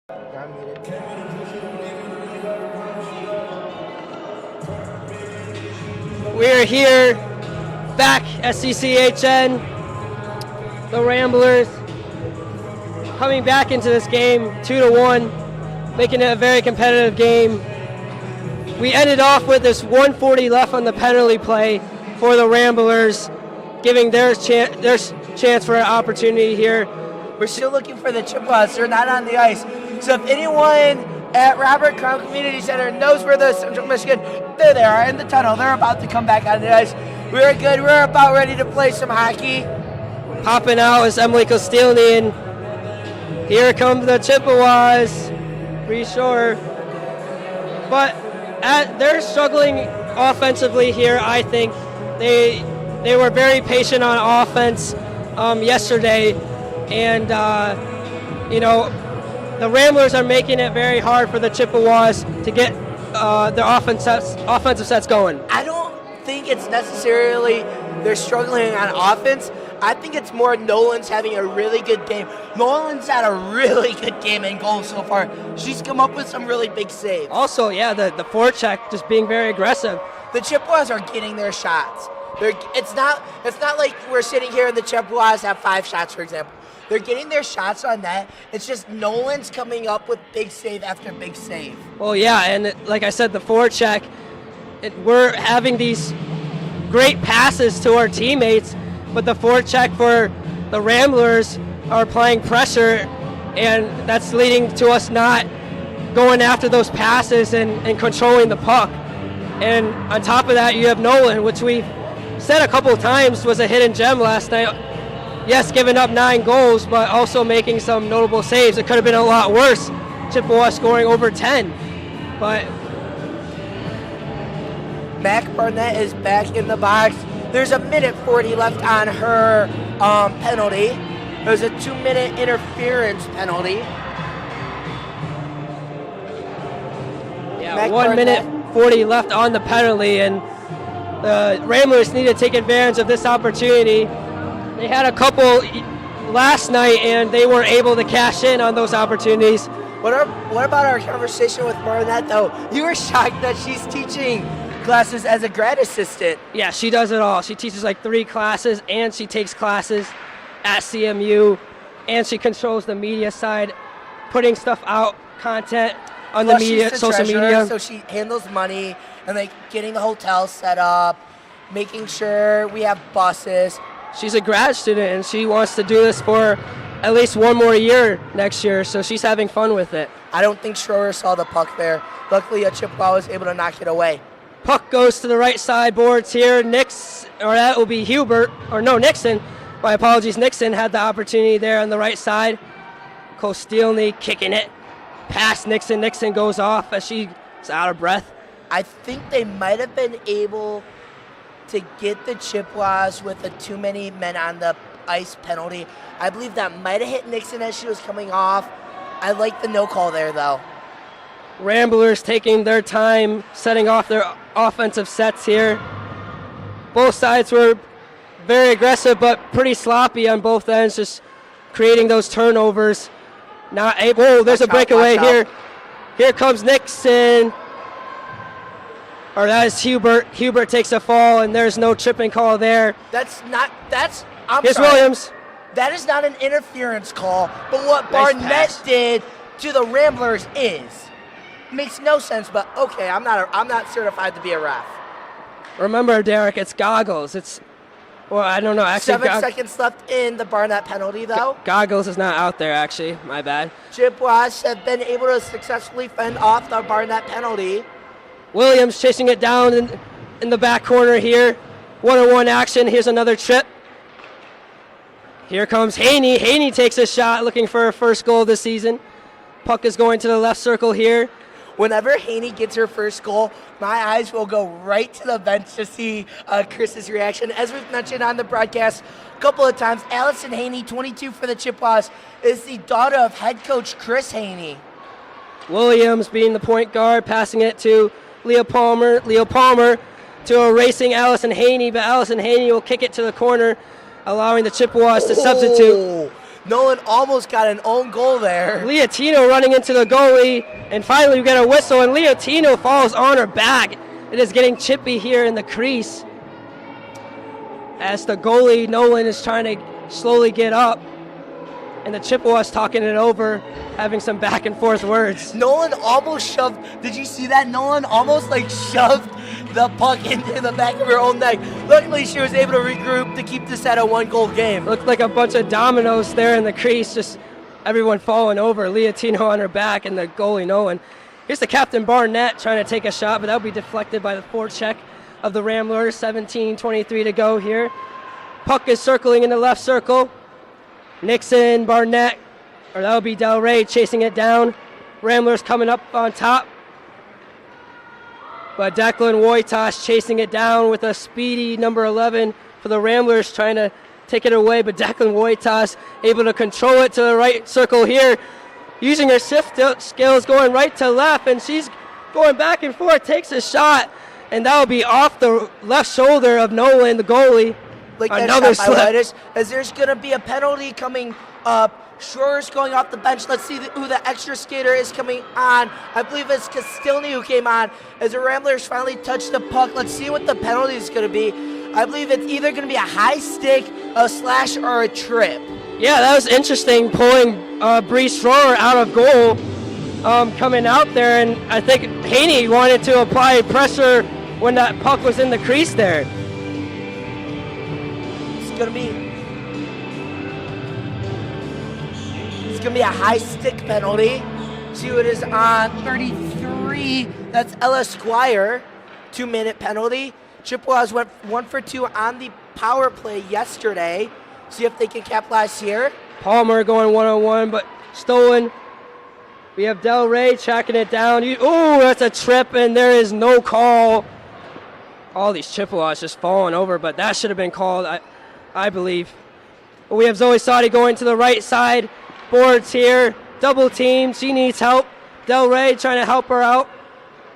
We are here back at CCHN. The Ramblers coming back into this game 2-1, making it a very competitive game. We ended off with this 1:40 left on the penalty play for the Ramblers, giving their chance for an opportunity here. We're still looking for the Chippewas. They're not on the ice. So if anyone at Robert Crown Community Center knows where the Central Michigan, there they are in the tunnel. They're about to come back on the ice. We're good. We're about ready to play some hockey. Popping out is Emily Kostilny, and here come the Chippewas. Pretty sure. But they're struggling offensively here, I think. They were very patient on offense yesterday, and the Ramblers are making it very hard for the Chippewas to get their offensive sets going. I don't think it's necessarily they're struggling on offense. I think it's more Nolan's having a really good game. Nolan's had a really good game in goal so far. She's come up with some really big saves. Also, yeah, the forecheck just being very aggressive. The Chippewas are getting their shots. It's not like we're sitting here and the Chippewas have 5 shots, for example. They're getting their shots on net. It's just Nolan's coming up with big save after big save. Well, yeah, and like I said, the forecheck, we're having these great passes to our teammates, but the forecheck for the Ramblers are applying pressure, and that's leading to us not going after those passes and controlling the puck. And on top of that, you have Nolan, which we've said a couple of times was a hidden gem last night. Yes, giving up 9 goals, but also making some notable saves. It could have been a lot worse. Chippewa scoring over 10. But Mac Barnett is back in the box. There's a 1:40 left on her penalty. There's a 2-minute interference penalty. Yeah, Mac 1:40 left on the penalty, and the Ramblers need to take advantage of this opportunity. They had a couple last night, and they were able to cash in on those opportunities. What about our conversation with Barnett, though? You were shocked that she's teaching classes as a grad assistant. Yeah, she does it all. She teaches like 3 classes, and she takes classes at CMU, and she controls the media side, putting stuff out, content on the media, she's the social treasurer, media. So she handles money and like getting the hotel set up, making sure we have buses. She's a grad student, and she wants to do this for at least 1 more year next year, so she's having fun with it. I don't think Schroeder saw the puck there. Luckily, a Chippewa was able to knock it away. Puck goes to the right side boards here. That will be Nixon. My apologies. Nixon had the opportunity there on the right side. Kostilny kicking it past Nixon. Nixon goes off as she's out of breath. I think they might have been able to get the Chippewas with a too many men on the ice penalty. I believe that might have hit Nixon as she was coming off. I like the no call there, though. Ramblers taking their time, setting off their offensive sets here. Both sides were very aggressive, but pretty sloppy on both ends, just creating those turnovers. Not able. Oh, there's a breakaway here. Here comes Nixon. Or that is Hubert. Hubert takes a fall, and there's no tripping call there. Here's Williams. That is not an interference call, but what Barnett did to the Ramblers makes no sense, but okay, I'm not certified to be a ref. Remember, Derek, it's goggles. I don't know. Actually, 7 seconds left in the Barnett penalty, though. Goggles is not out there, actually. My bad. Chippewas have been able to successfully fend off the Barnett penalty. Williams chasing it down in the back corner here. 1-on-1 action. Here's another trip. Here comes Haney. Haney takes a shot, looking for her first goal this season. Puck is going to the left circle here. Whenever Haney gets her first goal, my eyes will go right to the bench to see Chris's reaction. As we've mentioned on the broadcast a couple of times, Allison Haney, 22 for the Chippewas, is the daughter of head coach Chris Haney. Williams being the point guard, passing it to Leo Palmer. Leo Palmer to a racing Allison Haney, but Allison Haney will kick it to the corner, allowing the Chippewas to substitute. Nolan almost got an own goal there. Leotino running into the goalie, and finally we get a whistle, and Leotino falls on her back. It is getting chippy here in the crease as the goalie, Nolan, is trying to slowly get up, and the Chippewas talking it over, having some back and forth words. Nolan almost shoved, did you see that? Nolan almost shoved the puck into the back of her own neck. Luckily she was able to regroup to keep this at a 1-goal game. Looked like a bunch of dominoes there in the crease, just everyone falling over. Leotino on her back and the goalie Nolan. Here's the captain Barnett trying to take a shot, but that'll be deflected by the forecheck of the Ramblers. 17:23 to go here. Puck is circling in the left circle. Nixon, Barnett, or that'll be Del Rey chasing it down. Ramblers coming up on top. But Declan Wojtas chasing it down with a speedy number 11 for the Ramblers, trying to take it away. But Declan Wojtas able to control it to the right circle here, using her shift skills, going right to left, and she's going back and forth, takes a shot, and that will be off the left shoulder of Nolan, the goalie. Another slip. As there's going to be a penalty coming up. Schroer's going off the bench. Let's see who the extra skater is coming on. I believe it's Castilny who came on as the Ramblers finally touch the puck. Let's see what the penalty is going to be. I believe it's either going to be a high stick, a slash, or a trip. Yeah, that was interesting, pulling Bree Schroer out of goal, coming out there, and I think Haney wanted to apply pressure when that puck was in the crease there. It's going to be a high stick penalty. See what is on 33. That's Ella Squire. 2-minute penalty. Chippewas went 1 for 2 on the power play yesterday. See if they can capitalize here. Palmer going one-on-one, but stolen. We have Del Rey tracking it down. Oh, that's a trip, and there is no call. All these Chippewas just falling over, but that should have been called, I believe. But we have Zoe Sadi going to the right side. Boards here, double team. She needs help. Del Rey trying to help her out.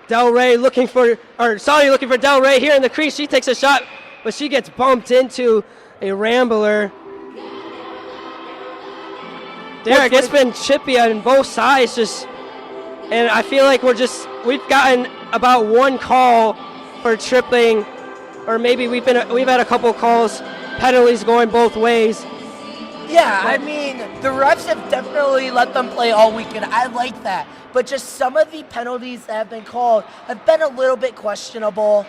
Del Rey Sadi looking for Del Rey here in the crease. She takes a shot, but she gets bumped into a Rambler. Derek, it's been chippy on both sides, and I feel like we've gotten about one call for tripping, or maybe we've had a couple calls, penalties going both ways. Yeah, I mean, the refs have definitely let them play all weekend. I like that. But just some of the penalties that have been called have been a little bit questionable.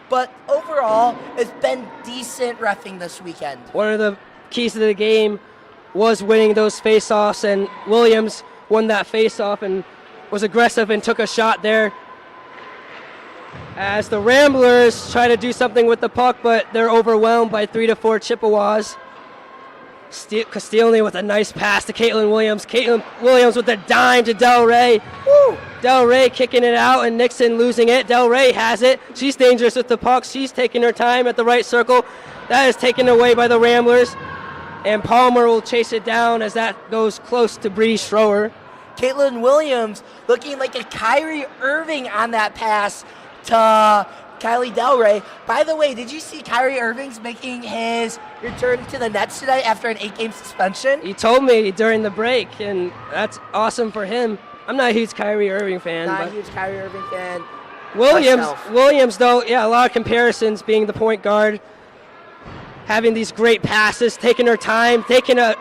But overall, it's been decent reffing this weekend. One of the keys to the game was winning those face-offs, and Williams won that face-off and was aggressive and took a shot there. As the Ramblers try to do something with the puck, but they're overwhelmed by 3 to 4 Chippewas. Castilny with a nice pass to Caitlin Williams. Caitlin Williams with a dime to Del Rey. Woo! Del Rey kicking it out and Nixon losing it. Del Rey has it. She's dangerous with the puck. She's taking her time at the right circle. That is taken away by the Ramblers. And Palmer will chase it down as that goes close to Bree Schroer. Caitlin Williams looking like a Kyrie Irving on that pass to Kylie Del Rey. By the way, did you see Kyrie Irving's making his return to the Nets today after an 8-game suspension? He told me during the break, and that's awesome for him. I'm not a huge Kyrie Irving fan. Not a huge Kyrie Irving fan. Williams, though, yeah, a lot of comparisons, being the point guard, having these great passes, taking her time, taking a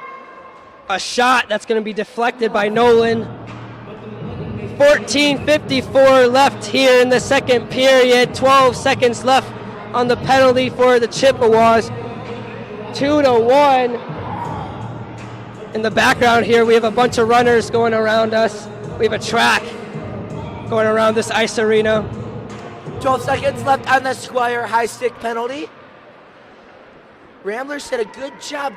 shot that's going to be deflected by Nolan. 14:54 left here in the second period. 12 seconds left on the penalty for the Chippewas. 2-1. In the background here, we have a bunch of runners going around us. We have a track going around this ice arena. 12 seconds left on the Squire high stick penalty. Ramblers did a good job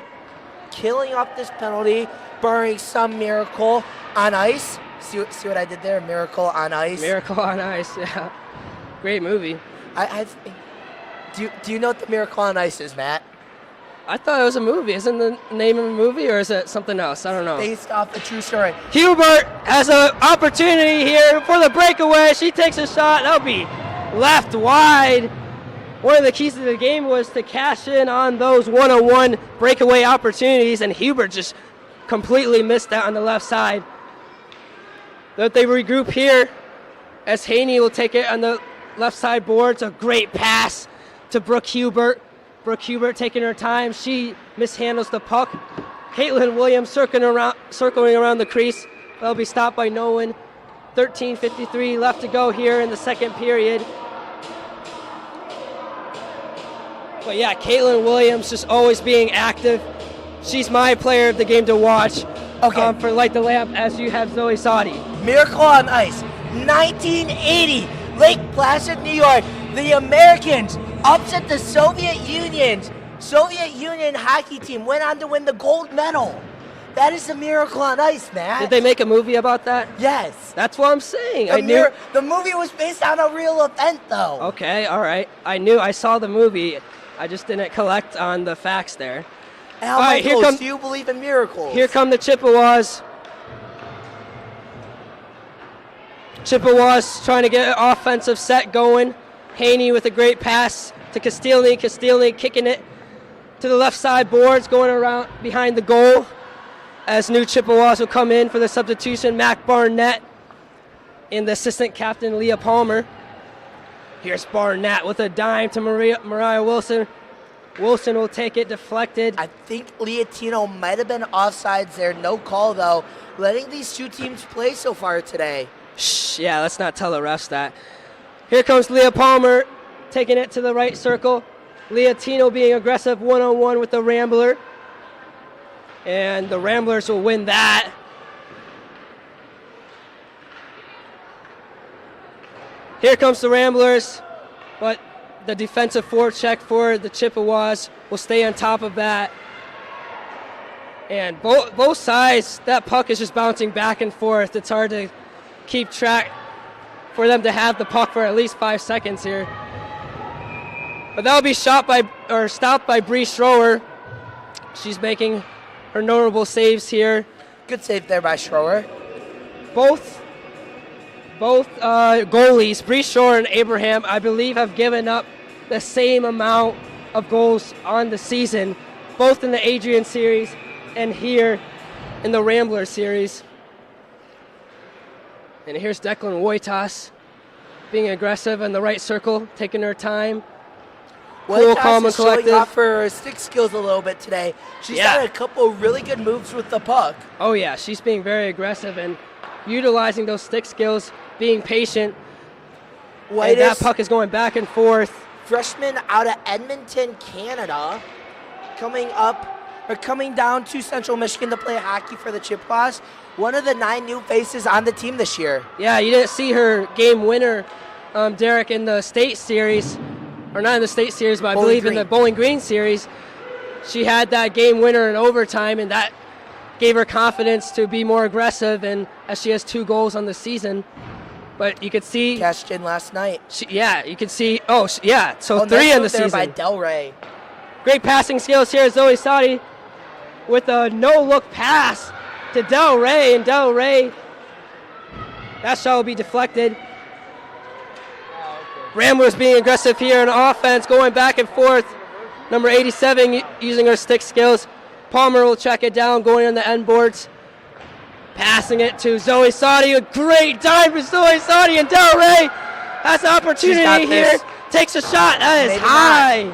killing off this penalty, barring some miracle on ice. See what I did there? Miracle on Ice. Miracle on Ice, yeah. Great movie. Do you know what the Miracle on Ice is, Matt? I thought it was a movie. Isn't the name of the movie, or is it something else? I don't know. Based off a true story. Hubert has an opportunity here for the breakaway. She takes a shot. That'll be left wide. One of the keys to the game was to cash in on those one-on-one breakaway opportunities, and Hubert just completely missed that on the left side. But they regroup here as Haney will take it on the left side boards. A great pass to Brooke Hubert. Brooke Hubert taking her time. She mishandles the puck. Caitlin Williams circling around the crease. That'll be stopped by Nolan. 13:53 left to go here in the second period. But yeah, Caitlin Williams just always being active. She's my player of the game to watch. Okay. For Light the Lamp, as you have Zoe Sadi. Miracle on Ice, 1980, Lake Placid, New York. The Americans upset the Soviet Union hockey team, went on to win the gold medal. That is a miracle on ice, man. Did they make a movie about that? Yes. That's what I'm saying. The movie was based on a real event, though. Okay, all right. I saw the movie. I just didn't collect on the facts there. Al Michaels, do you believe in miracles? Here come the Chippewas. Chippewas trying to get an offensive set going. Haney with a great pass to Castilny. Castilny kicking it to the left side boards, going around behind the goal. As new Chippewas will come in for the substitution, Mac Barnett and the assistant captain, Leah Palmer. Here's Barnett with a dime to Mariah Wilson. Wilson will take it, deflected. I think Leotino might have been offsides there. No call, though. Letting these two teams play so far today. Shh, yeah, let's not tell the refs that. Here comes Leah Palmer taking it to the right circle. Leotino being aggressive one-on-one with the Rambler. And the Ramblers will win that. Here comes the Ramblers, but the defensive forecheck for the Chippewas will stay on top of that. And both sides, that puck is just bouncing back and forth. It's hard to keep track for them to have the puck for at least 5 seconds here. But that'll be stopped by Bree Schroer. She's making her notable saves here. Good save there by Schroer. Both goalies, Bree Schroer and Abraham, I believe have given up the same amount of goals on the season, both in the Adrian series and here in the Rambler series. And here's Declan Wojtas being aggressive in the right circle, taking her time. Cool, calm, and collected. Showing off her stick skills a little bit today. She's had a couple really good moves with the puck. Oh yeah, she's being very aggressive and utilizing those stick skills, being patient. And that puck is going back and forth. Freshman out of Edmonton, Canada, coming down to Central Michigan to play hockey for the Chippewas. One of the 9 new faces on the team this year. Yeah, you didn't see her game winner, Derek, in the state series. Or not in the state series, but I believe in the Bowling Green series. She had that game winner in overtime, and that gave her confidence to be more aggressive, and as she has 2 goals on the season. But you could see... Cashed in last night. You could see... So 3 in the season. By Del Rey. Great passing skills here. Zoe Sadi with a no-look pass to Del Rey, and Del Rey, that shot will be deflected. Ramblers being aggressive here in offense, going back and forth. Number 87 using her stick skills. Palmer will check it down, going on the end boards. Passing it to Zoe Sadi. A great dive for Zoe Sadi, and Del Rey has an opportunity here. Takes a shot. That is high.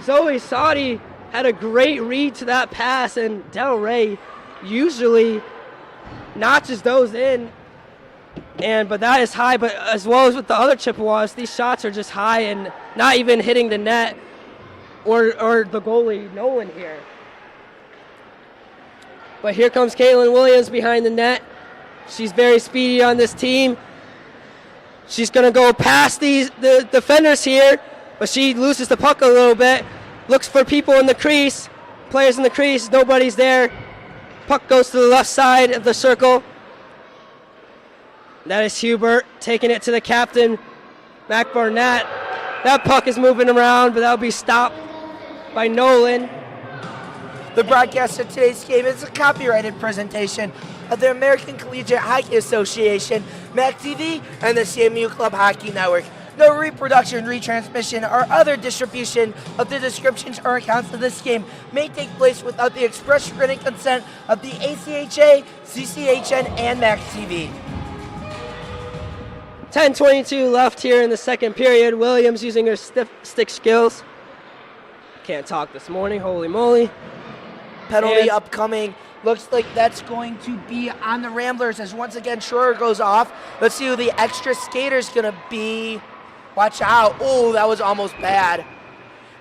Zoe Sadi had a great read to that pass, and Del Rey usually notches those in. But that is high, but as well as with the other Chippewas, these shots are just high and not even hitting the net or the goalie, no one here. But here comes Caitlin Williams behind the net. She's very speedy on this team. She's going to go past the defenders here, but she loses the puck a little bit. Looks for people in the crease, players in the crease, nobody's there. Puck goes to the left side of the circle. That is Hubert taking it to the captain, Mac Barnett. That puck is moving around, but that'll be stopped by Nolan. The broadcast of today's game is a copyrighted presentation of the American Collegiate Hockey Association, MAC TV, and the CMU Club Hockey Network. No reproduction, retransmission, or other distribution of the descriptions or accounts of this game may take place without the express written consent of the ACHA, CCHN, and MAC TV. 10:22 left here in the second period. Williams using her stick skills. Can't talk this morning, holy moly. Penalty upcoming. Looks like that's going to be on the Ramblers as once again Schroeder goes off. Let's see who the extra skater's going to be. Watch out. Oh, that was almost bad.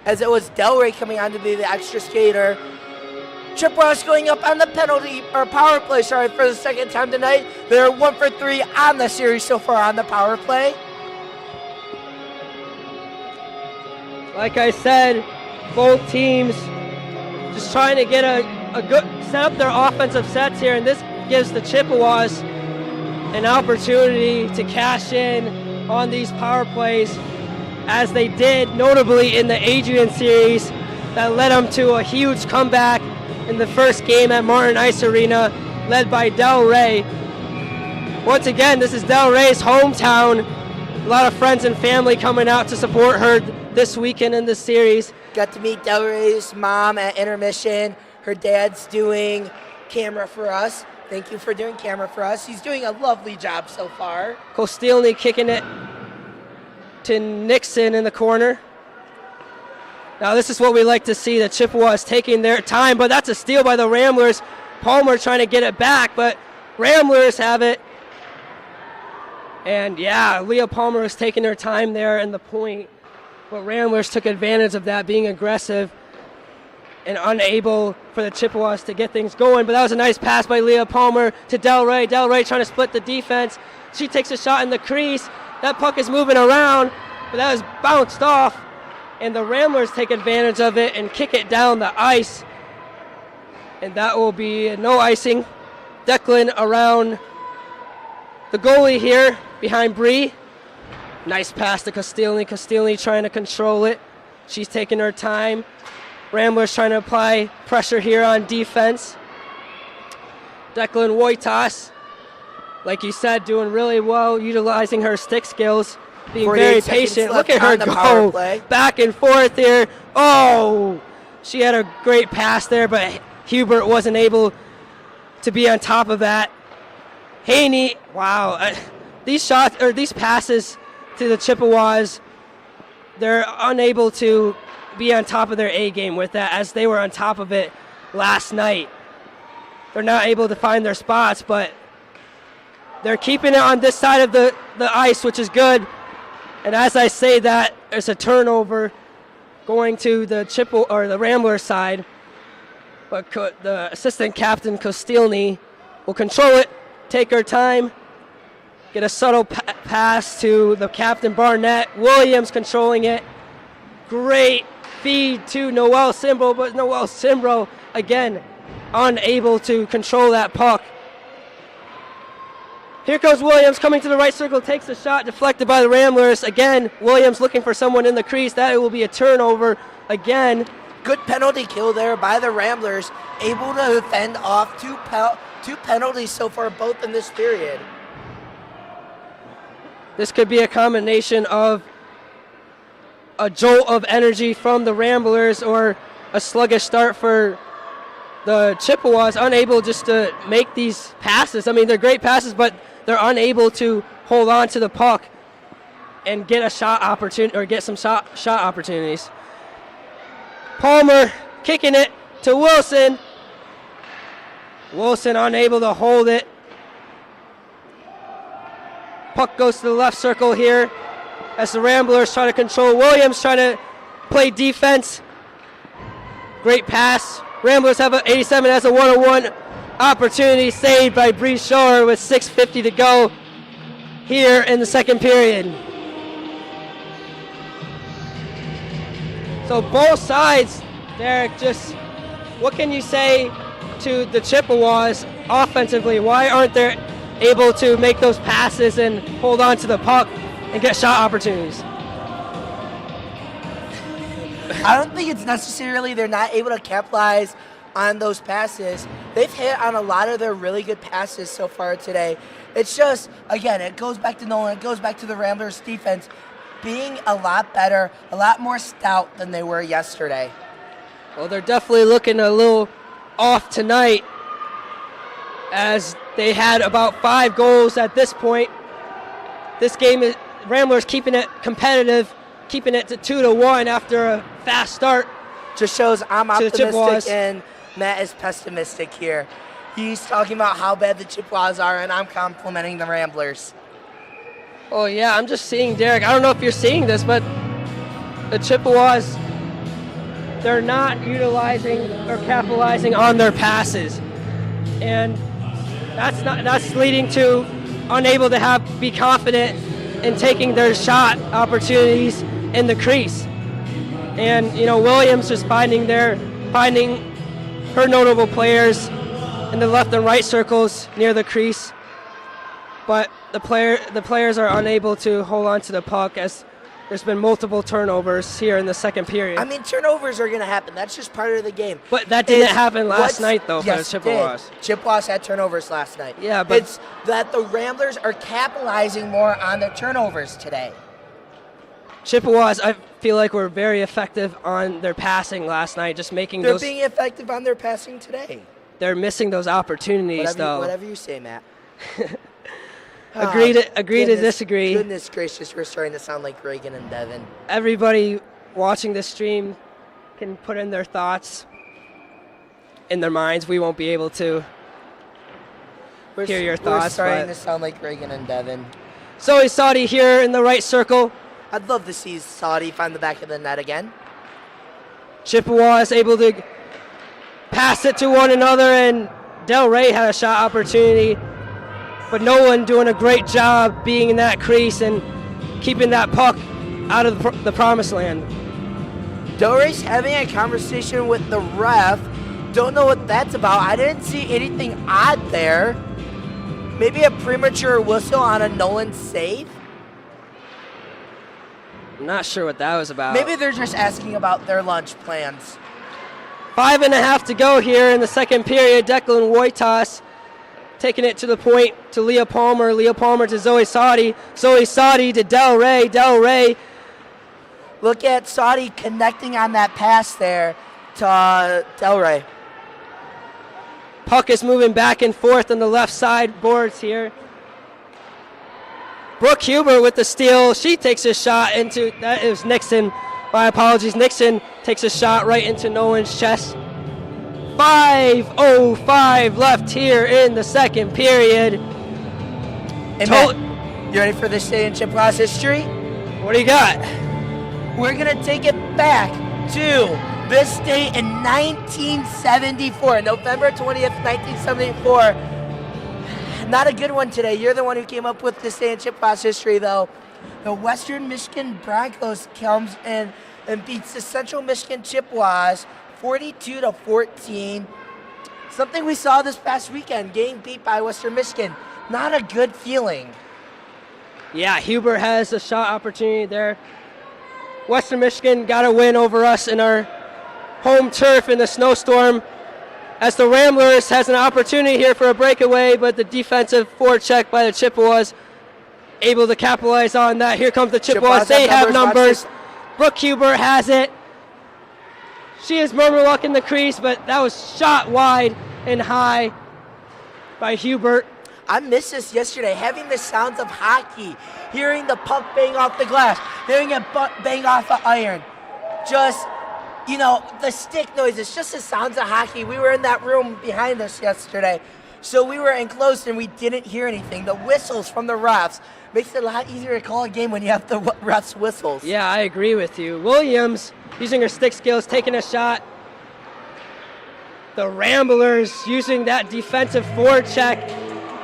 As it was Delray coming on to be the extra skater. Chippewas going up on the penalty, or power play, sorry, for the second time tonight. They're 1 for 3 on the series so far on the power play. Like I said, both teams just trying to get a good set up their offensive sets here, and this gives the Chippewas an opportunity to cash in on these power plays as they did notably in the Adrian series that led them to a huge comeback in the first game at Martin Ice Arena, led by Del Rey. Once again, this is Del Rey's hometown. A lot of friends and family coming out to support her this weekend in this series. Got to meet Del Rey's mom at intermission. Her dad's doing camera for us. Thank you for doing camera for us. He's doing a lovely job so far. Kostilny kicking it to Nixon in the corner. Now this is what we like to see, the Chippewas taking their time, but that's a steal by the Ramblers. Palmer trying to get it back, but Ramblers have it. And yeah, Leah Palmer was taking her time there in the point, but Ramblers took advantage of that, being aggressive and unable for the Chippewas to get things going. But that was a nice pass by Leah Palmer to Del Rey. Del Rey trying to split the defense. She takes a shot in the crease. That puck is moving around, but that was bounced off. And the Ramblers take advantage of it and kick it down the ice. And that will be no icing. Declan around the goalie here behind Bree. Nice pass to Kostilny. Kostilny trying to control it. She's taking her time. Ramblers trying to apply pressure here on defense. Declan Wojtas, like you said, doing really well, utilizing her stick skills, being very patient. Look at her go back and forth here. Oh, she had a great pass there, but Hubert wasn't able to be on top of that. Haney, wow, these shots or these passes to the Chippewas, they're unable to be on top of their A game with that, as they were on top of it last night. They're not able to find their spots, but they're keeping it on this side of the ice, which is good. And as I say that, there's a turnover going to the Rambler side. But the assistant captain, Kostilny, will control it, take her time, get a subtle pass to the captain, Barnett. Williams controlling it. Great feed to Noelle Simbro, but Noelle Simbro, again, unable to control that puck. Here comes Williams coming to the right circle, takes the shot, deflected by the Ramblers. Again, Williams looking for someone in the crease. That will be a turnover again. Good penalty kill there by the Ramblers, able to fend off two penalties so far, both in this period. This could be a combination of a jolt of energy from the Ramblers or a sluggish start for the Chippewas, unable just to make these passes. I mean, they're great passes, but they're unable to hold on to the puck and get a shot opportunity or get some shot opportunities. Palmer kicking it to Wilson. Wilson unable to hold it. Puck goes to the left circle here as the Ramblers try to control. Williams trying to play defense. Great pass. Ramblers have 87 as a one-on-one opportunity, saved by Bree Shore with 6:50 to go here in the second period. So both sides, Derek, just what can you say to the Chippewas offensively? Why aren't they able to make those passes and hold on to the puck and get shot opportunities? I don't think it's necessarily they're not able to capitalize on those passes. They've hit on a lot of their really good passes so far today. It's just, again, it goes back to Nolan, it goes back to the Ramblers defense. being a lot better, a lot more stout than they were yesterday. Well, they're definitely looking a little off tonight, as they had about 5 goals at this point. This game, is Ramblers keeping it competitive, keeping it to 2-1 after a fast start. Just shows I'm To the optimistic Chippewas. and Matt is pessimistic here. He's talking about how bad the Chippewas are, and I'm complimenting the Ramblers. Oh, yeah, I'm just seeing, Derek, I don't know if you're seeing this, but the Chippewas, they're not utilizing or capitalizing on their passes. And that's leading to unable to be confident in taking their shot opportunities in the crease. And Williams is finding her notable players in the left and right circles near the crease, but the players are unable to hold on to the puck, as there's been multiple turnovers here in the second period. I mean, turnovers are going to happen. That's just part of the game. But that didn't happen last night, though, yes, for the Chippewas. Chippewas had turnovers last night. Yeah, but it's that the Ramblers are capitalizing more on their turnovers today. Chippewas, I feel like, were very effective on their passing last night, just making They're those. being effective on their passing today. They're missing those opportunities, though. Whatever you say, Matt. Agree to disagree. Goodness gracious, we're starting to sound like Reagan and Devin. Everybody watching this stream can put in their thoughts in their minds. We won't be able to hear your thoughts. We're starting to sound like Reagan and Devin. Zoe Saudi here in the right circle. I'd love to see Saudi find the back of the net again. Chippewas able to pass it to one another, and Del Rey had a shot opportunity, but no one doing a great job being in that crease and keeping that puck out of the promised land. Del Rey's having a conversation with the ref. Don't know what that's about. I didn't see anything odd there. Maybe a premature whistle on a Nolan save? I'm not sure what that was about. Maybe they're just asking about their lunch plans. 5.5 to go here in the second period. Declan Wojtas taking it to the point to Leah Palmer. Leah Palmer to Zoe Saudi. Zoe Saudi to Del Rey. Del Rey. Look at Saudi connecting on that pass there to Del Rey. Puck is moving back and forth on the left side boards here. Brooke Huber with the steal. She takes a shot into, that is Nixon. My apologies. Nixon takes a shot right into Nolan's chest. 5:05 left here in the second period. Hey, Matt, you ready for this day in Chippewas history? What do you got? We're going to take it back to this day in 1974, November 20th, 1974. Not a good one today. You're the one who came up with this day in Chippewas history, though. The Western Michigan Broncos comes in and beats the Central Michigan Chippewas 42-14. Something we saw this past weekend, getting beat by Western Michigan. Not a good feeling. Yeah, Huber has a shot opportunity there. Western Michigan got a win over us in our home turf in the snowstorm, as the Ramblers has an opportunity here for a breakaway, but the defensive forecheck by the Chippewas able to capitalize on that. Here comes the Chippewas. They have numbers. Brooke Huber has it. She is murmur-luck in the crease, but that was shot wide and high by Hubert. I missed this yesterday, having the sounds of hockey, hearing the puck bang off the glass, hearing it bang off the iron. Just, the stick noises, just the sounds of hockey. We were in that room behind us yesterday, so we were enclosed and we didn't hear anything. The whistles from the refs makes it a lot easier to call a game when you have the refs' whistles. Yeah, I agree with you. Williams, using her stick skills, taking a shot. The Ramblers using that defensive forecheck.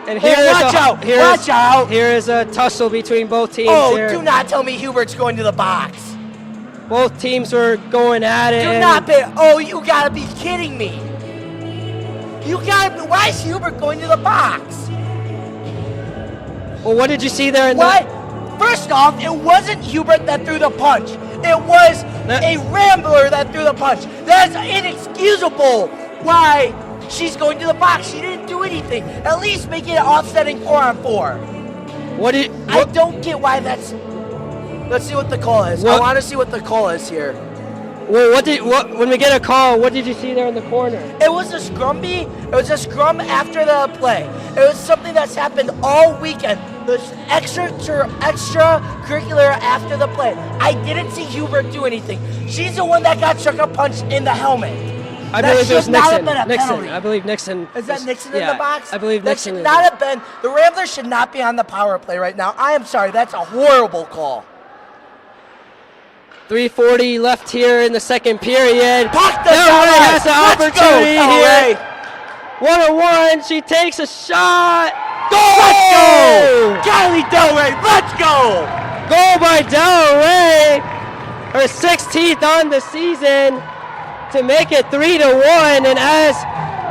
And watch out! Here is a tussle between both teams. Oh, here. do not tell me Hubert's going to the box. Both teams were going at it. You gotta be kidding me. Why is Hubert going to the box? Well, what did you see there? First off, it wasn't Hubert that threw the punch. It was a Rambler that threw the punch. That's inexcusable. Why she's going to the box? She didn't do anything. At least make it an offsetting 4-on-4. I don't get why that's... Let's see what the call is. What? I want to see what the call is here. Well, when we get a call, what did you see there in the corner? It was a scrum-bee. It was a scrum after the play. It was something that's happened all weekend. The extracurricular after the play. I didn't see Hubert do anything. She's the one that got sucker punched in the helmet. I believe it was Nixon. Penalty. I believe Nixon. Is that Nixon in the box? I believe that Nixon. Should not have been. The Ramblers should not be on the power play right now. I am sorry. That's a horrible call. 3:40 left here in the second period. Del Rey has an opportunity here. 1-on-1. She takes a shot. Goal! Let's go! Kylie Del Rey, let's go! Goal by Del Rey. Her 16th on the season to make it 3-1. And as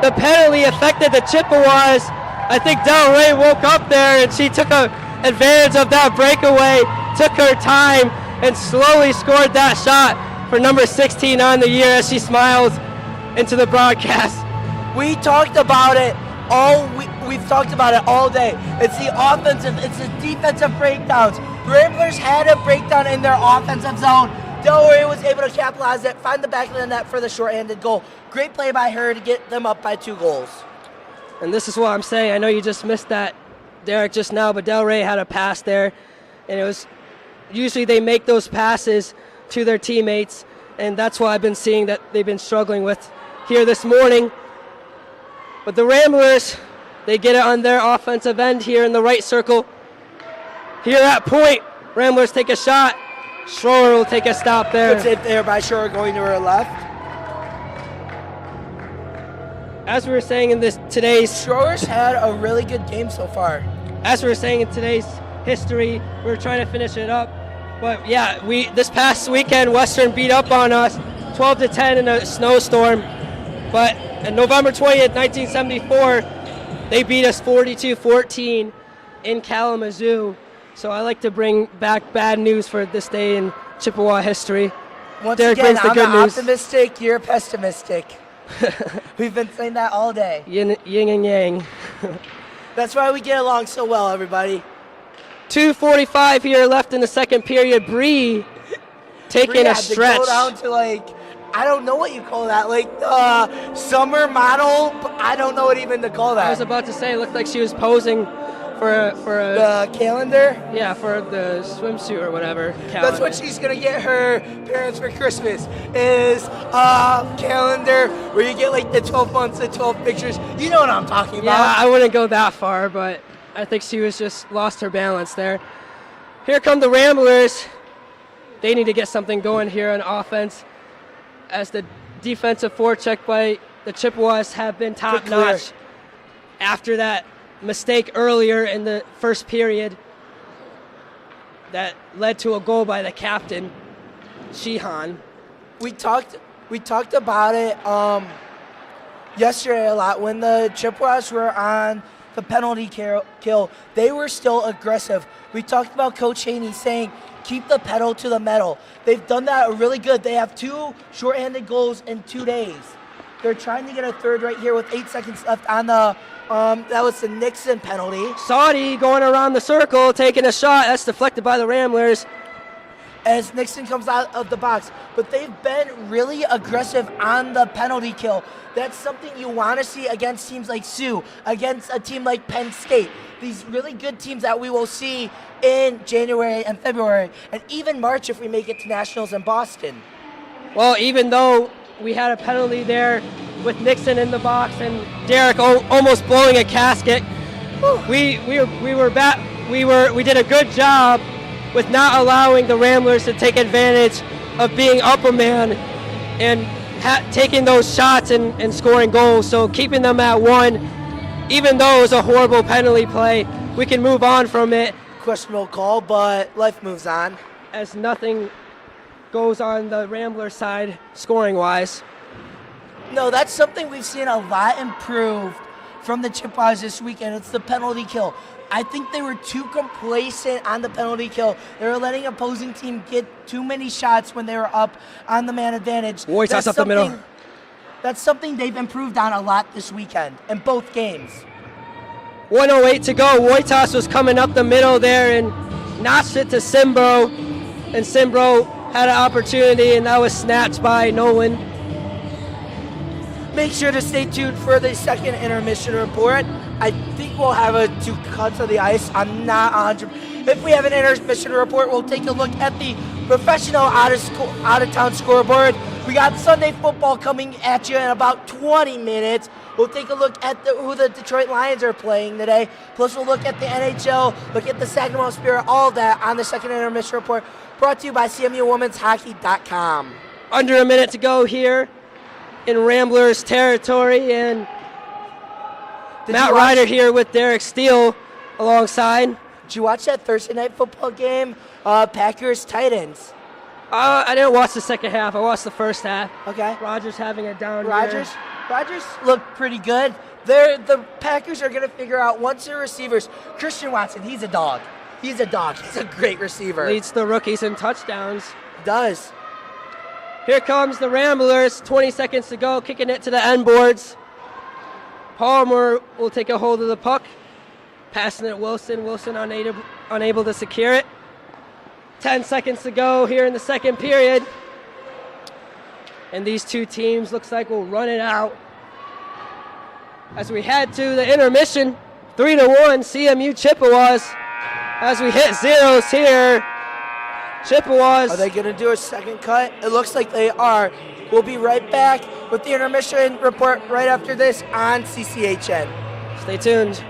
the penalty affected the Chippewas, I think Del Rey woke up there and she took advantage of that breakaway, took her time, and slowly scored that shot for number 16 on the year as she smiles into the broadcast. We talked about it all week. We've talked about it all day. It's the offensive, it's the defensive breakdowns. Ramblers had a breakdown in their offensive zone. Del Rey was able to capitalize it, find the back of the net for the shorthanded goal. Great play by her to get them up by 2 goals. And this is what I'm saying. I know you just missed that, Derek, just now, but Del Rey had a pass there, and it was usually they make those passes to their teammates, and that's what I've been seeing that they've been struggling with here this morning. But the Ramblers, they get it on their offensive end here in the right circle. Here at point, Ramblers take a shot. Schroer will take a stop there. Good save there by Schroer going to her left. As we were saying in today's... Schroer's had a really good game so far. As we were saying in today's history, we were trying to finish it up. But yeah, this past weekend, Western beat up on us 12-10 in a snowstorm. But on November 20th, 1974, they beat us 42-14 in Kalamazoo. So I like to bring back bad news for this day in Chippewa history. Once Derek again, brings the I'm good news. optimistic, you're pessimistic. We've been saying that all day. Yin and yang. That's why we get along so well, everybody. 2:45 here left in the second period. Bree taking a stretch. To go down to I don't know what you call that, summer model. I don't know what even to call that. I was about to say, it looked like she was posing for the calendar. Yeah, for the swimsuit or whatever. Calendar. That's what she's gonna get her parents for Christmas. Is a calendar where you get the 12 months and 12 pictures. You know what I'm talking about. Yeah, I wouldn't go that far, but I think she was just lost her balance there. Here come the Ramblers. They need to get something going here on offense, as the defensive forecheck by the Chippewas have been top-notch after that mistake earlier in the first period that led to a goal by the captain, Sheehan. We talked about it yesterday a lot. When the Chippewas were on the penalty kill, they were still aggressive. We talked about Coach Haney saying, keep the pedal to the metal. They've done that really good. They have 2 shorthanded goals in 2 days. They're trying to get a third right here with 8 seconds left on the, that was the Nixon penalty. Saudi going around the circle, taking a shot. That's deflected by the Ramblers. As Nixon comes out of the box. But they've been really aggressive on the penalty kill. That's something you want to see against teams like Sioux, against a team like Penn State. These really good teams that we will see in January and February, and even March if we make it to Nationals in Boston. Well, even though we had a penalty there with Nixon in the box and Derek almost blowing a casket, we did a good job with not allowing the Ramblers to take advantage of being upper man and taking those shots and scoring goals. So keeping them at 1, even though it was a horrible penalty play, we can move on from it. Questionable call, but life moves on. As nothing goes on the Rambler side scoring-wise. No, that's something we've seen a lot improved from the Chippewas this weekend. It's the penalty kill. I think they were too complacent on the penalty kill. They were letting opposing team get too many shots when they were up on the man advantage. Wojtas up the middle. That's something they've improved on a lot this weekend in both games. 1:08 to go. Wojtas was coming up the middle there and notched it to Simbo. and Simbro had an opportunity, and that was snatched by Nolan. Make sure to stay tuned for the second intermission report. I think we'll have 2 cuts of the ice. I'm not 100. If we have an intermission report, we'll take a look at the professional out-of-town scoreboard. We got Sunday football coming at you in about 20 minutes. We'll take a look at who the Detroit Lions are playing today. Plus, we'll look at the NHL, look at the Sacramento Spirit, all of that on the second intermission report, brought to you by CMUWomen'sHockey.com. Under a minute to go here in Ramblers territory, and Matt Ryder here with Derek Steele alongside. Did you watch that Thursday night football game? Packers-Titans. I didn't watch the second half. I watched the first half. Okay. Rodgers having a down Rodgers year. looked pretty good. The Packers are going to figure out once their receivers. Christian Watson, he's a dog. He's a dog. He's a great receiver. Leads the rookies in touchdowns. Does. Here comes the Ramblers. 20 seconds to go. Kicking it to the end boards. Palmer will take a hold of the puck. Passing it Wilson. Wilson unable to secure it. 10 seconds to go here in the second period. And these two teams looks like will run it out. As we head to the intermission, 3-1 CMU Chippewas. As we hit zeros here, Chippewas. Are they going to do a second cut? It looks like they are. We'll be right back with the intermission report right after this on CCHN. Stay tuned.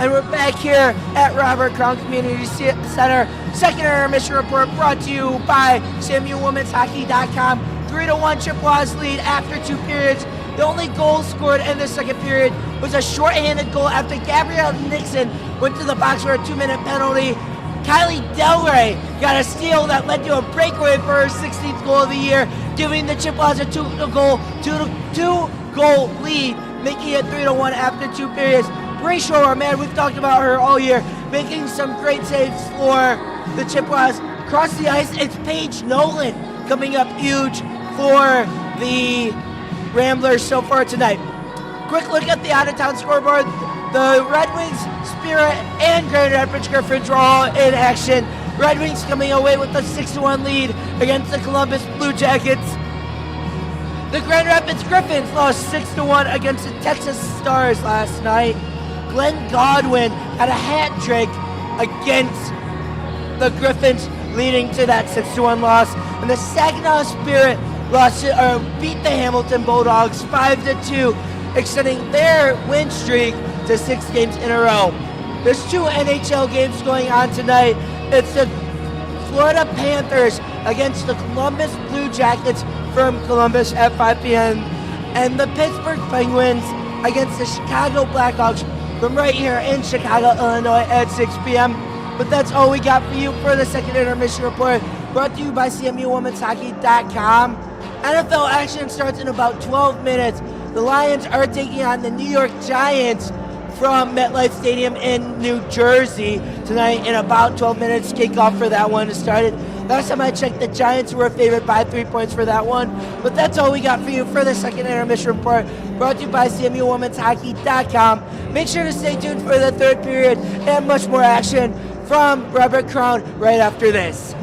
And we're back here at Robert Crown Community Center. Second intermission report brought to you by SamuelWomen'sHockey.com. 3-1 Chippewas lead after 2 periods. The only goal scored in the second period was a shorthanded goal after Gabrielle Nixon went to the box for a 2-minute penalty. Kylie Delray got a steal that led to a breakaway for her 16th goal of the year, giving the Chippewas a two-goal lead, making it 3-1 after 2 periods. Bree Shore, man, we've talked about her all year, making some great saves for the Chippewas. Across the ice, it's Paige Nolan coming up huge for the Ramblers so far tonight. Quick look at the out-of-town scoreboard. The Red Wings, Spirit, and Grand Rapids Griffins are all in action. Red Wings coming away with a 6-1 lead against the Columbus Blue Jackets. The Grand Rapids Griffins lost 6-1 against the Texas Stars last night. Glenn Godwin had a hat trick against the Griffins, leading to that 6-1 loss. And the Saginaw Spirit beat the Hamilton Bulldogs 5-2, extending their win streak to 6 games in a row. There's 2 NHL games going on tonight. It's the Florida Panthers against the Columbus Blue Jackets from Columbus at 5 p.m. and the Pittsburgh Penguins against the Chicago Blackhawks from right here in Chicago, Illinois at 6 p.m. But that's all we got for you for the second intermission report, brought to you by CMUWomen'sHockey.com. NFL action starts in about 12 minutes. The Lions are taking on the New York Giants from MetLife Stadium in New Jersey tonight in about 12 minutes. Kickoff for that one has started. Last time I checked, the Giants were favored by 3 points for that one. But that's all we got for you for the second intermission report, brought to you by CMUWomen'sHockey.com. Make sure to stay tuned for the third period and much more action from Robert Crown right after this.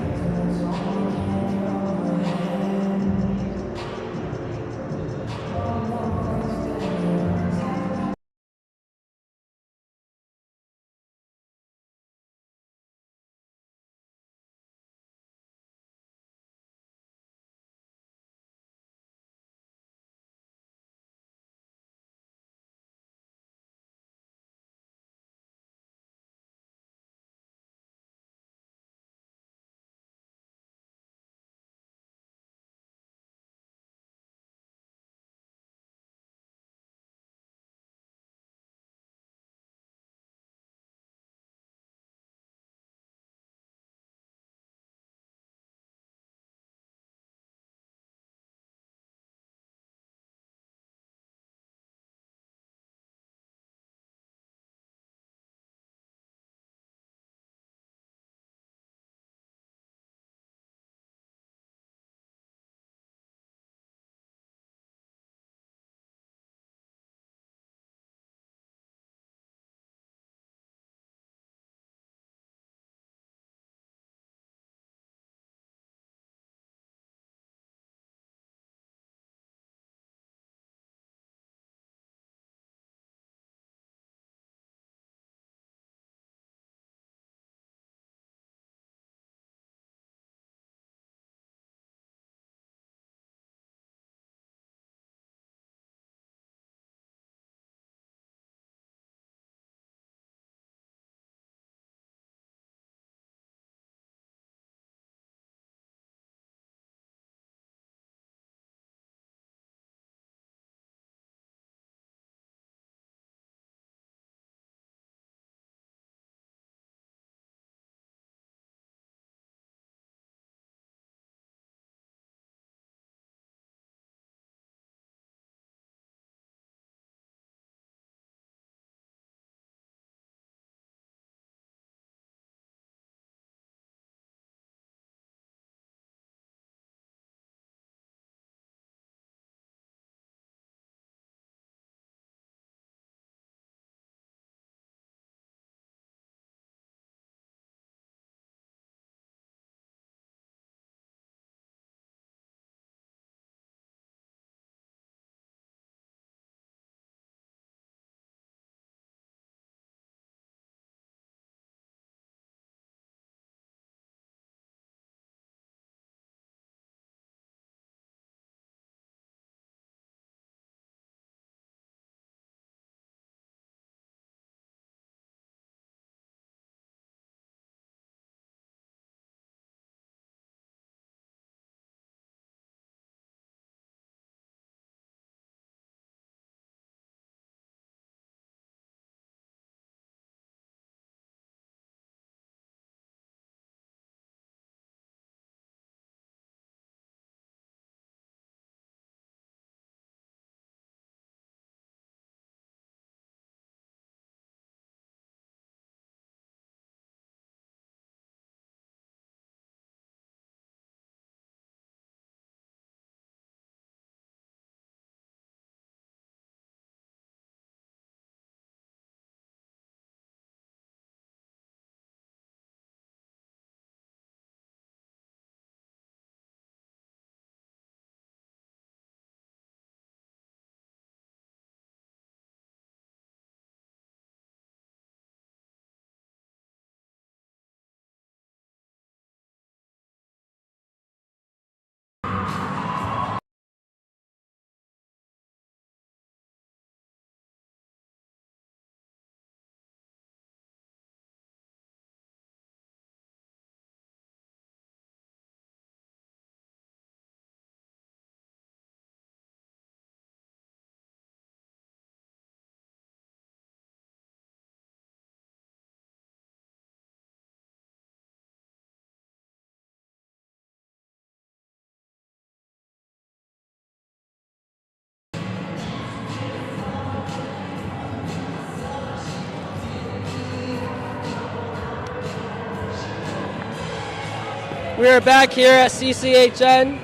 We are back here at CCHN.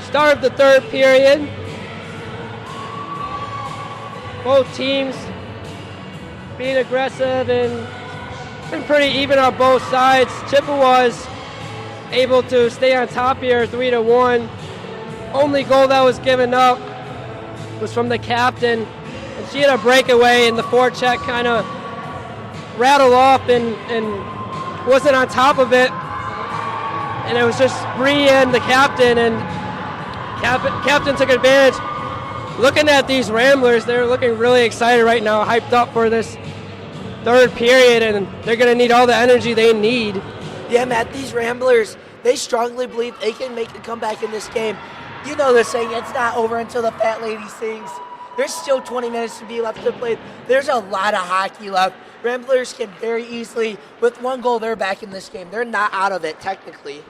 Start of the third period. Both teams being aggressive and been pretty even on both sides. Chippewas able to stay on top here, 3-1. Only goal that was given up was from the captain, and she had a breakaway, and the forecheck kind of rattled off and wasn't on top of it. And it was just Bree and the captain, and captain took advantage. Looking at these Ramblers, they're looking really excited right now, hyped up for this third period, and they're going to need all the energy they need. Yeah, Matt, these Ramblers, they strongly believe they can make a comeback in this game. You know the saying, it's not over until the fat lady sings. There's still 20 minutes to be left to play. There's a lot of hockey left. Ramblers can very easily, with one goal, they're back in this game. They're not out of it, technically.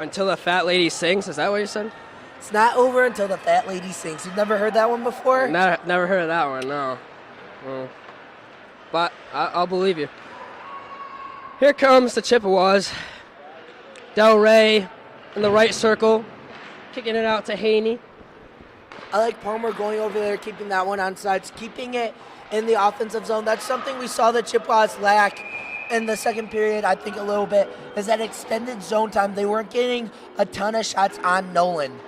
Until the fat lady sings, is that what you said? It's not over until the fat lady sings. You've never heard that one before? Never heard of that one, no. But I'll believe you. Here comes the Chippewas. Del Rey in the right circle, kicking it out to Haney. I like Palmer going over there, keeping that one on sides, keeping it in the offensive zone. That's something we saw the Chippewas lack in the second period, I think a little bit, is that extended zone time. They weren't getting a ton of shots on Nolan.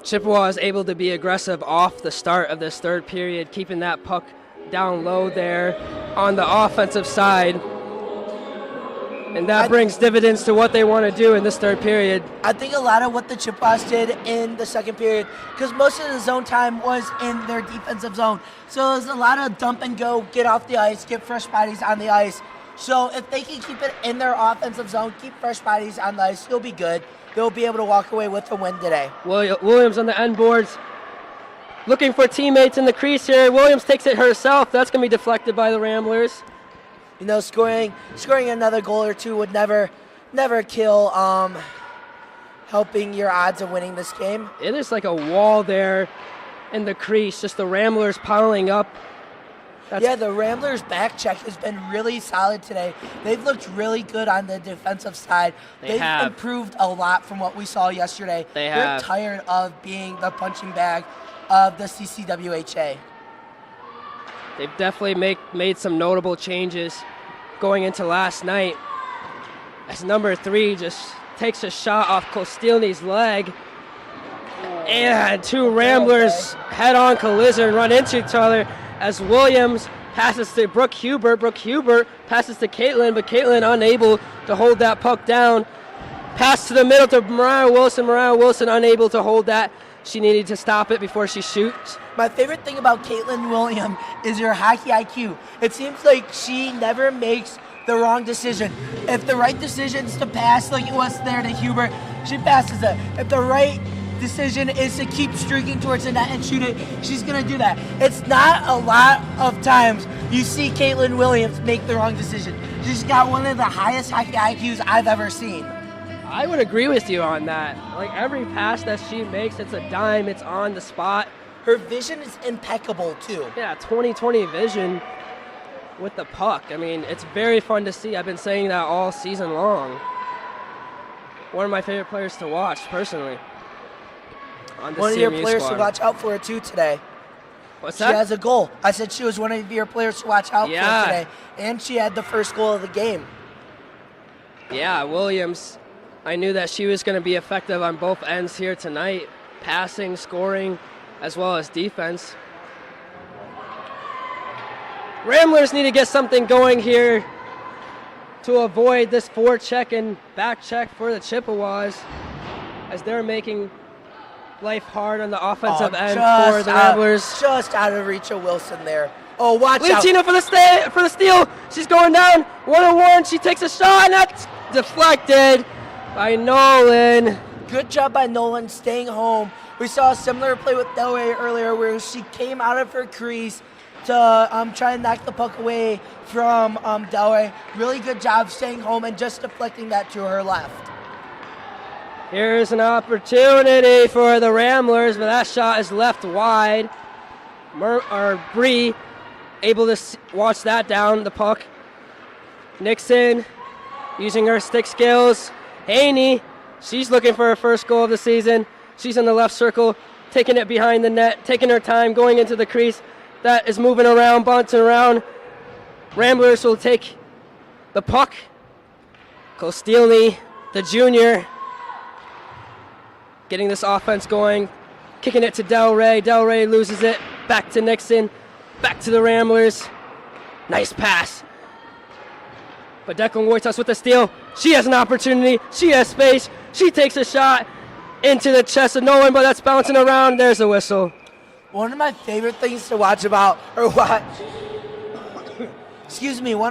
Chippewas able to be aggressive off the start of this third period, keeping that puck down low there on the offensive side. And that brings dividends to what they want to do in this third period. I think a lot of what the Chippewas did in the second period, because most of the zone time was in their defensive zone. So there's a lot of dump and go, get off the ice, get fresh bodies on the ice. So if they can keep it in their offensive zone, keep fresh bodies on the ice, they'll be good. They'll be able to walk away with a win today. Williams on the end boards, looking for teammates in the crease here. Williams takes it herself. That's going to be deflected by the Ramblers. You know, scoring another goal or two would never kill helping your odds of winning this game. It is like a wall there in the crease, just the Ramblers piling up. Yeah, the Ramblers' back check has been really solid today. They've looked really good on the defensive side. They've improved a lot from what we saw yesterday. They're tired of being the punching bag of the CCWHA. They've definitely made some notable changes going into last night, as number 3 just takes a shot off Kostilny's leg. And two Ramblers head-on collision and run into each other as Williams passes to Brooke Hubert. Brooke Hubert passes to Caitlin, but Caitlin unable to hold that puck down. Pass to the middle to Mariah Wilson. Mariah Wilson unable to hold that. She needed to stop it before she shoots. My favorite thing about Caitlin Williams is her hockey IQ. It seems like she never makes the wrong decision. If the right decision is to pass like it was there to Hubert, she passes it. If the right decision is to keep streaking towards the net and shoot it, she's going to do that. It's not a lot of times you see Caitlin Williams make the wrong decision. She's got one of the highest hockey IQs I've ever seen. I would agree with you on that. Like every pass that she makes, it's a dime, it's on the spot. Her vision is impeccable too. Yeah, 20/20 vision with the puck. I mean, it's very fun to see. I've been saying that all season long. One of my favorite players to watch, personally. One of your players to watch out for too today. What's that? She has a goal. I said she was one of your players to watch out for today. And she had the first goal of the game. Yeah, Williams. I knew that she was going to be effective on both ends here tonight. Passing, scoring, as well as defense. Ramblers need to get something going here to avoid this forecheck and back check for the Chippewas, as they're making life hard on the offensive end for the Ramblers. Just out of reach of Wilson there. Oh, watch out. Leotina for the steal. She's going down 1-on-1. She takes a shot, and that's deflected by Nolan. Good job by Nolan staying home. We saw a similar play with Delray earlier where she came out of her crease to try and knock the puck away from Delray. Really good job staying home and just deflecting that to her left. Here's an opportunity for the Ramblers, but that shot is left wide. Bree able to watch that down, the puck. Nixon using her stick skills. Haney, she's looking for her first goal of the season. She's in the left circle, taking it behind the net, taking her time, going into the crease. That is moving around, bouncing around. Ramblers will take the puck. Kostilny, the junior, getting this offense going, kicking it to Del Rey. Del Rey loses it, back to Nixon, back to the Ramblers. Nice pass. But Declan Wojtas with the steal. She has an opportunity. She has space. She takes a shot into the chest of Nolan, but that's bouncing around. There's a whistle. One of my favorite things to watch one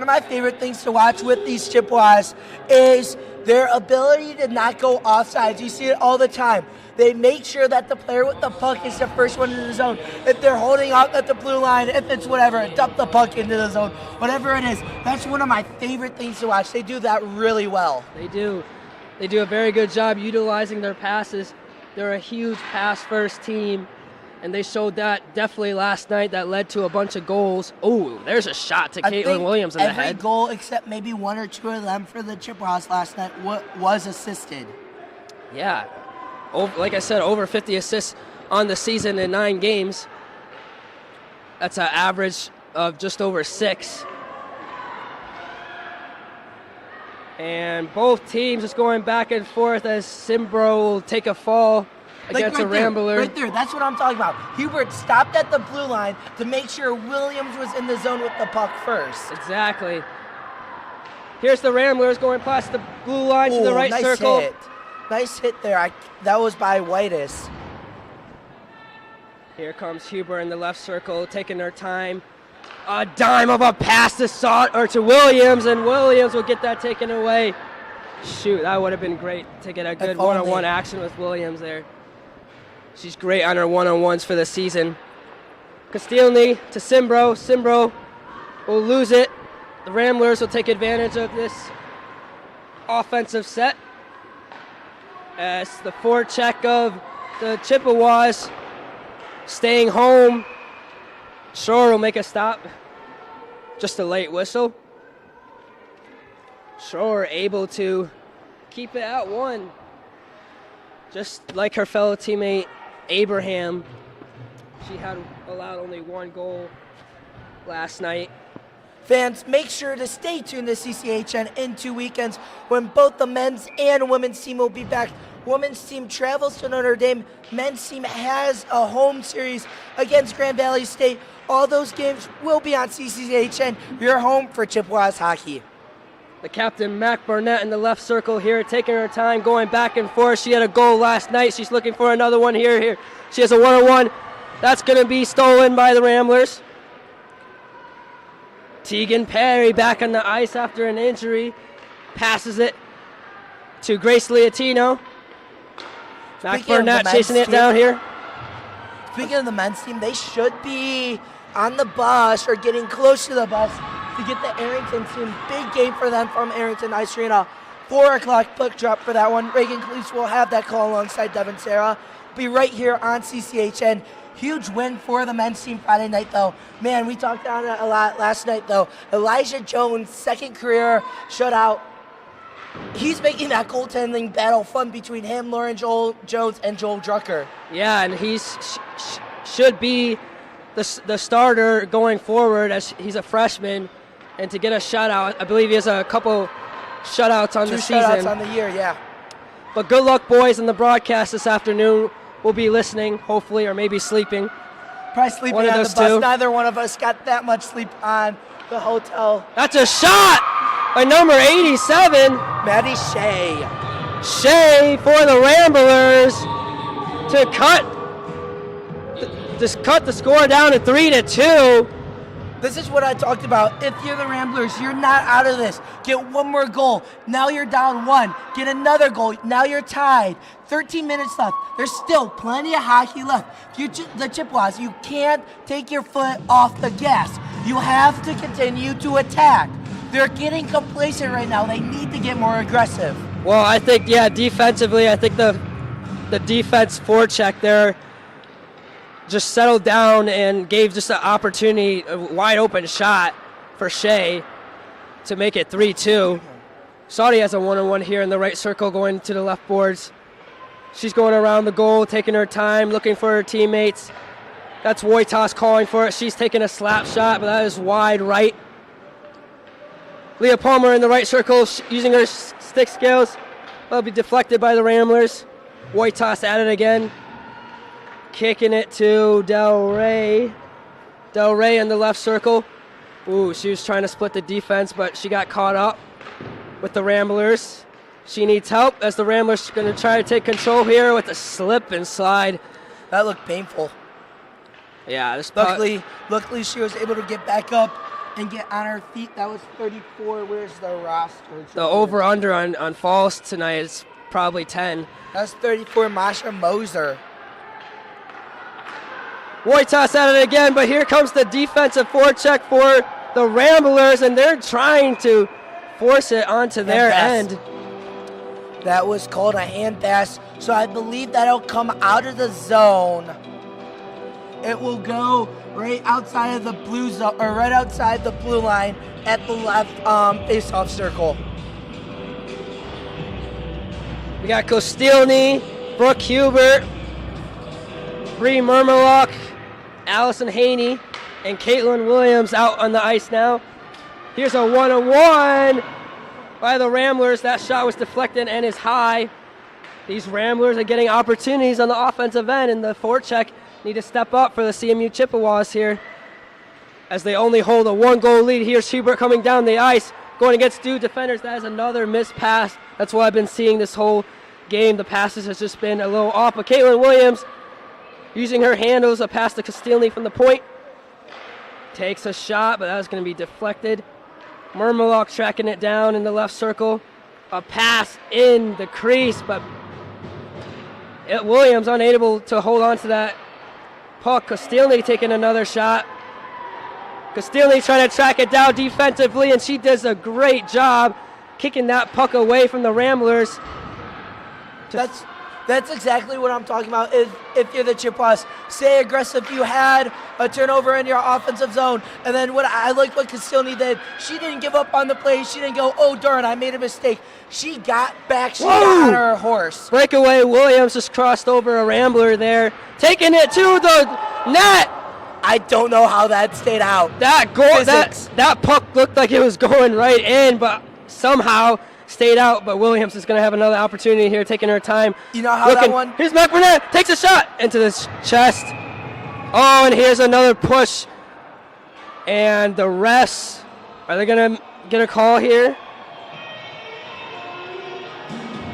of my favorite things to watch with these Chippewas is their ability to not go offsides. You see it all the time. They make sure that the player with the puck is the first one in the zone. If they're holding out at the blue line, if it's whatever, dump the puck into the zone, whatever it is. That's one of my favorite things to watch. They do that really well. They do. They do a very good job utilizing their passes. They're a huge pass-first team, and they showed that definitely last night. That led to a bunch of goals. Oh, there's a shot to Caitlin Williams in the head. Every goal except maybe one or two of them for the Chippewas last night was assisted. Yeah. Like I said, over 50 assists on the season in 9 games. That's an average of just over 6. And both teams just going back and forth as Simbro will take a fall against a Rambler. Right there, that's what I'm talking about. Hubert stopped at the blue line to make sure Williams was in the zone with the puck first. Exactly. Here's the Ramblers going past the blue line to the right circle. Hit. Nice hit there. That was by Whitus. Here comes Huber in the left circle, taking their time. A dime of a pass to Williams, and Williams will get that taken away. Shoot, that would have been great to get a good one-on-one action with Williams there. She's great on her one-on-ones for the season. Kostilny to Simbro. Simbro will lose it. The Ramblers will take advantage of this offensive set, as the forecheck of the Chippewas staying home. Shore will make a stop. Just a late whistle. Shore able to keep it at 1. Just like her fellow teammate Abraham. She had allowed only 1 goal last night. Fans, make sure to stay tuned to CCHN in 2 weekends when both the men's and women's team will be back. Women's team travels to Notre Dame. Men's team has a home series against Grand Valley State. All those games will be on CCHN, your home for Chippewas hockey. The captain, Mac Barnett, in the left circle here, taking her time, going back and forth. She had a goal last night. She's looking for another one here. She has a 1-on-1. That's going to be stolen by the Ramblers. Tegan Perry back on the ice after an injury. Passes it to Grace Leotino. Mac Burnett chasing it down here. Speaking of the men's team, they should be on the bus or getting close to the bus to get the Arrington team. Big game for them from Arrington Ice Arena. 4 o'clock puck drop for that one. Reagan Cleese will have that call alongside Devin Sarah. Be right here on CCHN. Huge win for the men's team Friday night, though. Man, we talked on it a lot last night, though. Elijah Jones, second career shutout. He's making that goaltending battle fun between him, Lauren Jones, and Joel Drucker. Yeah, and he's should be the starter going forward, as he's a freshman. And to get a shutout, I believe he has a couple shutouts on the season. 2 shutouts on the year, yeah. But good luck, boys, in the broadcast this afternoon. We'll be listening, hopefully, or maybe sleeping. Probably sleeping on the bus. Two. Neither one of us got that much sleep on the hotel. That's a shot by number 87. Maddie Shea. Shea for the Ramblers to cut the score down to 3-2. This is what I talked about. If you're the Ramblers, you're not out of this. Get one more goal. Now you're down 1. Get another goal. Now you're tied. 13 minutes left. There's still plenty of hockey left. The Chippewas, you can't take your foot off the gas. You have to continue to attack. They're getting complacent right now. They need to get more aggressive. Well, I think, defensively, I think the defense forecheck there just settled down and gave just an opportunity, a wide open shot for Shea to make it 3-2. Saudi has a one-on-one here in the right circle going to the left boards. She's going around the goal, taking her time, looking for her teammates. That's Wojtas calling for it. She's taking a slap shot, but that is wide right. Leah Palmer in the right circle, using her stick skills. That'll be deflected by the Ramblers. Wojtas at it again. Kicking it to Del Rey. Del Rey in the left circle. Ooh, she was trying to split the defense, but she got caught up with the Ramblers. She needs help as the Ramblers are going to try to take control here with a slip and slide. That looked painful. Yeah, this luckily she was able to get back up and get on her feet. That was 34. Where's the roster? The over-under on falls tonight is probably 10. That's 34, Masha Moser. Wojtas at it again, but here comes the defensive forecheck for the Ramblers, and they're trying to force it onto their end. That was called a hand pass, so I believe that'll come out of the zone. It will go right outside of the blue zone, or right outside the blue line at the left face-off circle. We got Kostilny, Brooke Hubert, Bree Murmalock, Allison Haney, and Caitlin Williams out on the ice now. Here's a one-on-one by the Ramblers. That shot was deflected and is high. These Ramblers are getting opportunities on the offensive end, and the forecheck need to step up for the CMU Chippewas here as they only hold a one-goal lead. Here's Hubert coming down the ice, going against two defenders. That is another missed pass. That's what I've been seeing this whole game. The passes has just been a little off, but Caitlin Williams using her handles, a pass to Kostilny from the point. Takes a shot, but that was going to be deflected. Murmalock tracking it down in the left circle. A pass in the crease, but Williams unable to hold on to that puck. Kostilny taking another shot. Kostilny trying to track it down defensively, and she does a great job kicking that puck away from the Ramblers. That's exactly what I'm talking about. If you're the Chippewas, stay aggressive. You had a turnover in your offensive zone, and then I like what Kostilny did. She didn't give up on the play. She didn't go, oh darn, I made a mistake. She got back. She got on her horse. Breakaway. Williams just crossed over a Rambler there, taking it to the net. I don't know how that stayed out. That goal, that puck looked like it was going right in, but somehow stayed out. But Williams is going to have another opportunity here, taking her time. You know how that one? Here's McBurnett, takes a shot into the chest. Oh, and here's another push. And the refs, are they going to get a call here?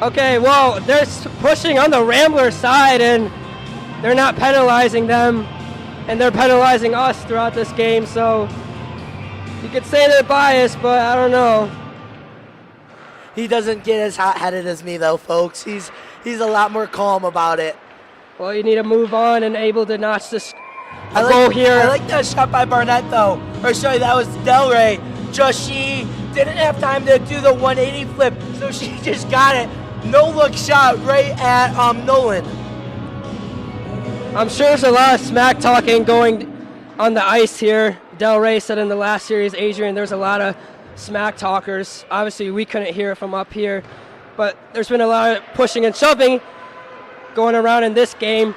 Okay, well, they're pushing on the Rambler side, and they're not penalizing them, and they're penalizing us throughout this game. So you could say they're biased, but I don't know. He doesn't get as hot-headed as me, though, folks. He's a lot more calm about it. Well, you need to move on and able to notch this goal here. I like that shot by Barnett, though. Or sorry, that was Del Rey. Just she didn't have time to do the 180 flip, so she just got it. No-look shot right at Nolan. I'm sure there's a lot of smack talking going on the ice here. Del Rey said in the last series, Adrian, there's a lot of smack talkers. Obviously, we couldn't hear it from up here, but there's been a lot of pushing and shoving going around in this game.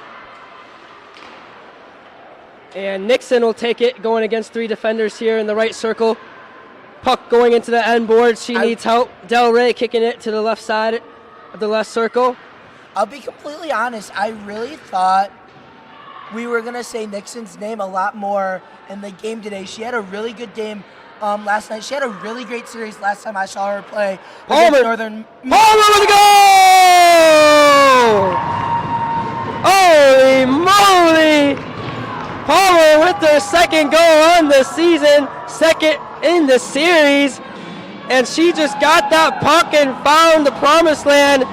And Nixon will take it, going against three defenders here in the right circle. Puck going into the end board. She needs help. Del Rey kicking it to the left side of the left circle. I'll be completely honest. I really thought we were going to say Nixon's name a lot more in the game today. She had a really good game last night. She had a really great series last time I saw her play. Palmer with a goal! Holy moly! Palmer with their second goal on the season, second in the series, and she just got that puck and found the promised land.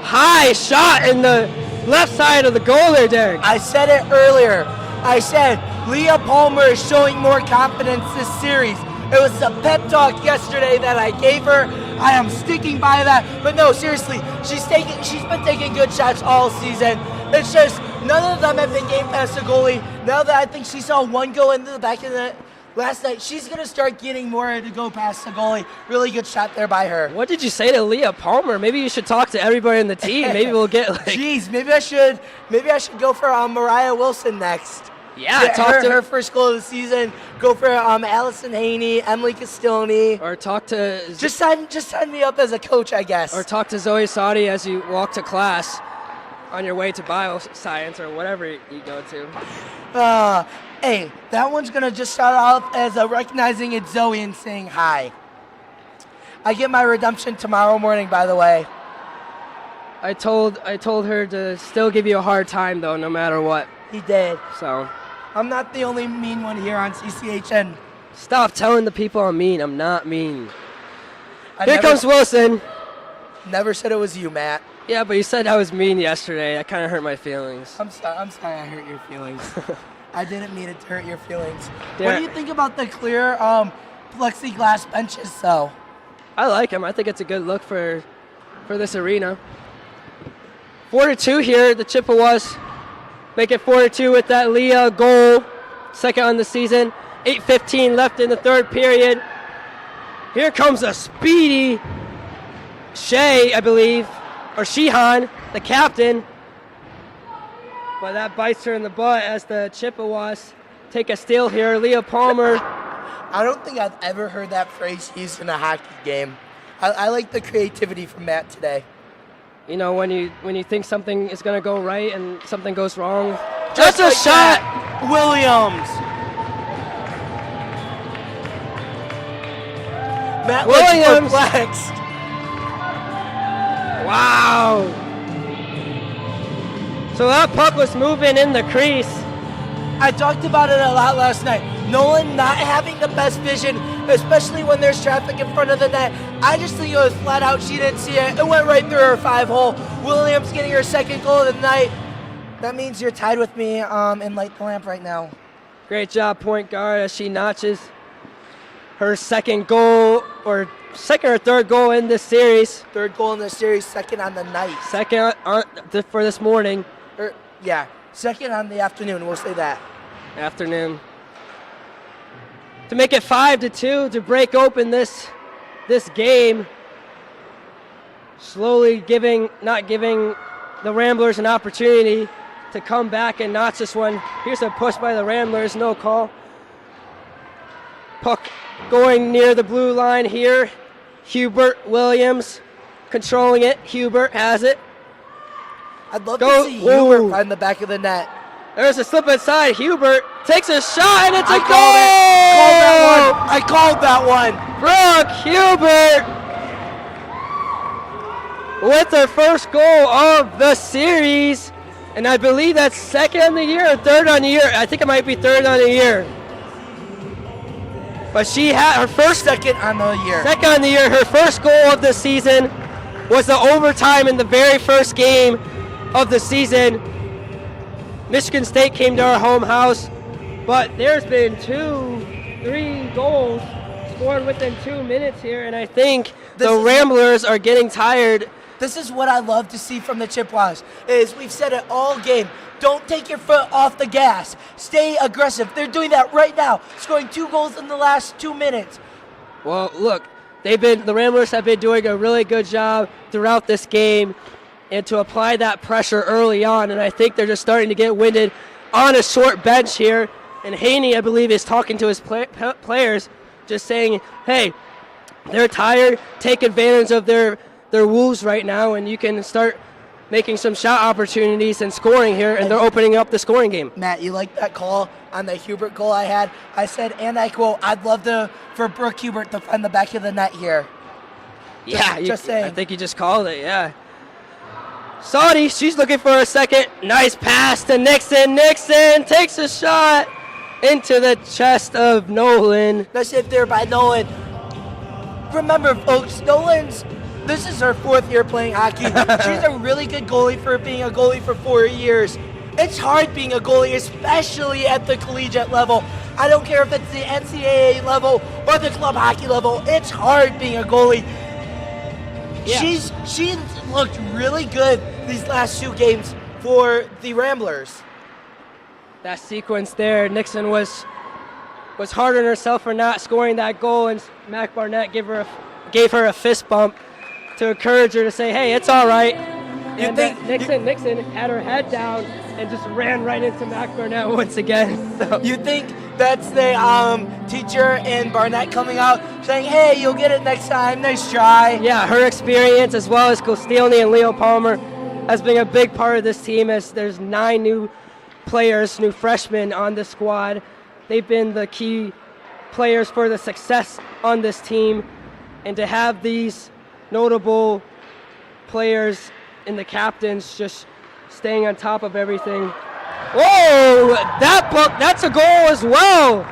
High shot in the left side of the goal there, Derek. I said it earlier. I said Leah Palmer is showing more confidence this series. It was a pep talk yesterday that I gave her. I am sticking by that. But no, seriously, she's been taking good shots all season. It's just none of them have been game past the goalie. Now that I think she saw one go into the back of the net, last night. She's going to start getting more to go past the goalie. Really good shot there by her. What did you say to Leah Palmer? Maybe you should talk to everybody in the team. Maybe we'll get like. Jeez, maybe I should go for Mariah Wilson next. Yeah, talk to her first goal of the season. Go for Allison Haney, Emily Castellini. Or talk to. Just sign me up as a coach, I guess. Or talk to Zoe Sadi as you walk to class on your way to bioscience or whatever you go to. Hey, that one's gonna just start off as recognizing it's Zoe and saying hi. I get my redemption tomorrow morning, by the way. I told her to still give you a hard time though, no matter what. He did. So. I'm not the only mean one here on CCHN. Stop telling the people I'm mean. I'm not mean. Here comes Wilson. Never said it was you, Matt. Yeah, but you said I was mean yesterday. That kind of hurt my feelings. I'm sorry I hurt your feelings. I didn't mean it to hurt your feelings. Yeah. What do you think about the clear plexiglass benches, though? I like them. I think it's a good look for this arena. 4-2 here, the Chippewas. Make it 4-2 with that Leah goal. Second on the season. 8:15 left in the third period. Here comes a speedy Shea, I believe, or Sheehan, the captain. But that bites her in the butt as the Chippewas take a steal here. Leah Palmer. I don't think I've ever heard that phrase used in a hockey game. I like the creativity from Matt today. You know, when you think something is going to go right and something goes wrong. Just That's a like shot! That. Williams. Matt Williams. looks perplexed. Wow. So that puck was moving in the crease. I talked about it a lot last night. Nolan not having the best vision, especially when there's traffic in front of the net. I just think it was flat out. She didn't see it. It went right through her 5-hole. Williams getting her second goal of the night. That means you're tied with me in Light the Lamp right now. Great job, point guard, as she notches her second goal, or second or third goal in this series. Third goal in the series, second on the night. Second for this morning. Yeah, second on the afternoon, we'll say that. Afternoon. To make it 5-2, to break open this game. Slowly not giving the Ramblers an opportunity to come back and notch this one. Here's a push by the Ramblers, no call. Puck going near the blue line here. Hubert Williams controlling it. Hubert has it. I'd love to see Hubert find the back of the net. There's a slip inside. Hubert takes a shot, and it's a goal! I called that one. Brooke Hubert with her first goal of the series. And I believe that's second on the year or third on the year. I think it might be third on the year. But she had her first second on the year. Second on the year. Her first goal of the season was the overtime in the very first game of the season. Michigan State came to our home house, but there's been 3 goals scored within 2 minutes here, and I think the Ramblers are getting tired. This is what I love to see from the Chippewas, is we've said it all game. Don't take your foot off the gas. Stay aggressive. They're doing that right now, scoring 2 goals in the last 2 minutes. Well, look, the Ramblers have been doing a really good job throughout this game, and to apply that pressure early on, and I think they're just starting to get winded on a short bench here. And Haney, I believe, is talking to his players, just saying, hey, they're tired, take advantage of their woos right now, and you can start making some shot opportunities and scoring here, and they're opening up the scoring game. Matt, you like that call on the Hubert goal I had? I said, and I quote, I'd love for Brooke Hubert to find the back of the net here. Just saying. I think you just called it, yeah. Saudi, she's looking for a second. Nice pass to Nixon. Nixon takes a shot into the chest of Nolan. Nice hit there by Nolan. Remember, folks, this is her 4th year playing hockey. She's a really good goalie for being a goalie for 4 years. It's hard being a goalie, especially at the collegiate level. I don't care if it's the NCAA level or the club hockey level. It's hard being a goalie. Yeah. She's looked really good these last 2 games for the Ramblers. That sequence there, Nixon was was hard on herself for not scoring that goal, and Mac Barnett gave her a fist bump to encourage her to say, hey, it's all right. And Nixon had her head down and just ran right into Mac Barnett once again. So. You think that's the teacher and Barnett coming out saying, hey, you'll get it next time, nice try? Yeah, her experience as well as Kostilny and Leo Palmer has been a big part of this team, as there's 9 new players, new freshmen on the squad. They've been the key players for the success on this team, and to have these notable players and the captains just staying on top of everything. Whoa, that's a goal as well.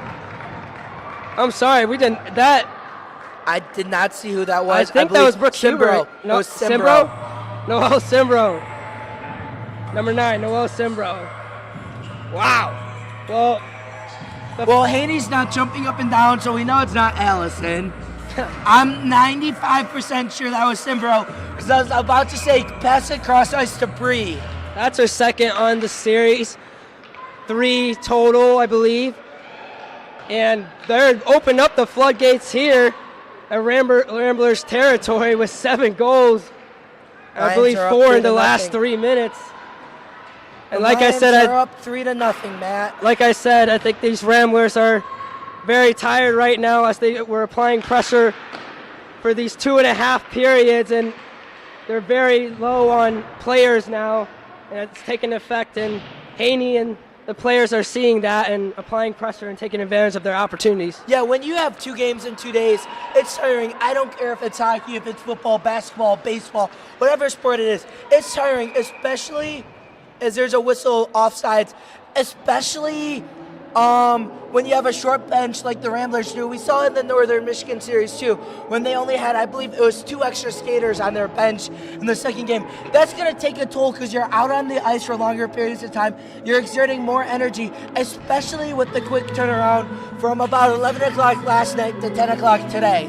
I'm sorry, we didn't, that. I did not see who that was. I think that was Brooke Simbro. No, it was Simbro. Noel Simbro. Number 9, Noel Simbro. Wow. Well, Haney's not jumping up and down, so we know it's not Allison. I'm 95% sure that was Simbro, because I was about to say pass it cross ice to Bree. That's her second on the series. 3 total, I believe. And they're opened up the floodgates here at Ramblers territory with 7 goals. I believe 4 in the last 3 minutes. And like I said, they're up 3-0, Matt. Like I said, I think these Ramblers are very tired right now as they were applying pressure for these 2.5 periods, and they're very low on players now, and it's taking effect. And Haney and the players are seeing that and applying pressure and taking advantage of their opportunities. Yeah, when you have 2 games in 2 days, it's tiring. I don't care if it's hockey, if it's football, basketball, baseball, whatever sport it is. It's tiring, especially as there's a whistle offsides, especially when you have a short bench like the Ramblers do. We saw in the Northern Michigan series too, when they only had, I believe it was 2 extra skaters on their bench in the second game. That's going to take a toll because you're out on the ice for longer periods of time. You're exerting more energy, especially with the quick turnaround from about 11 o'clock last night to 10 o'clock today.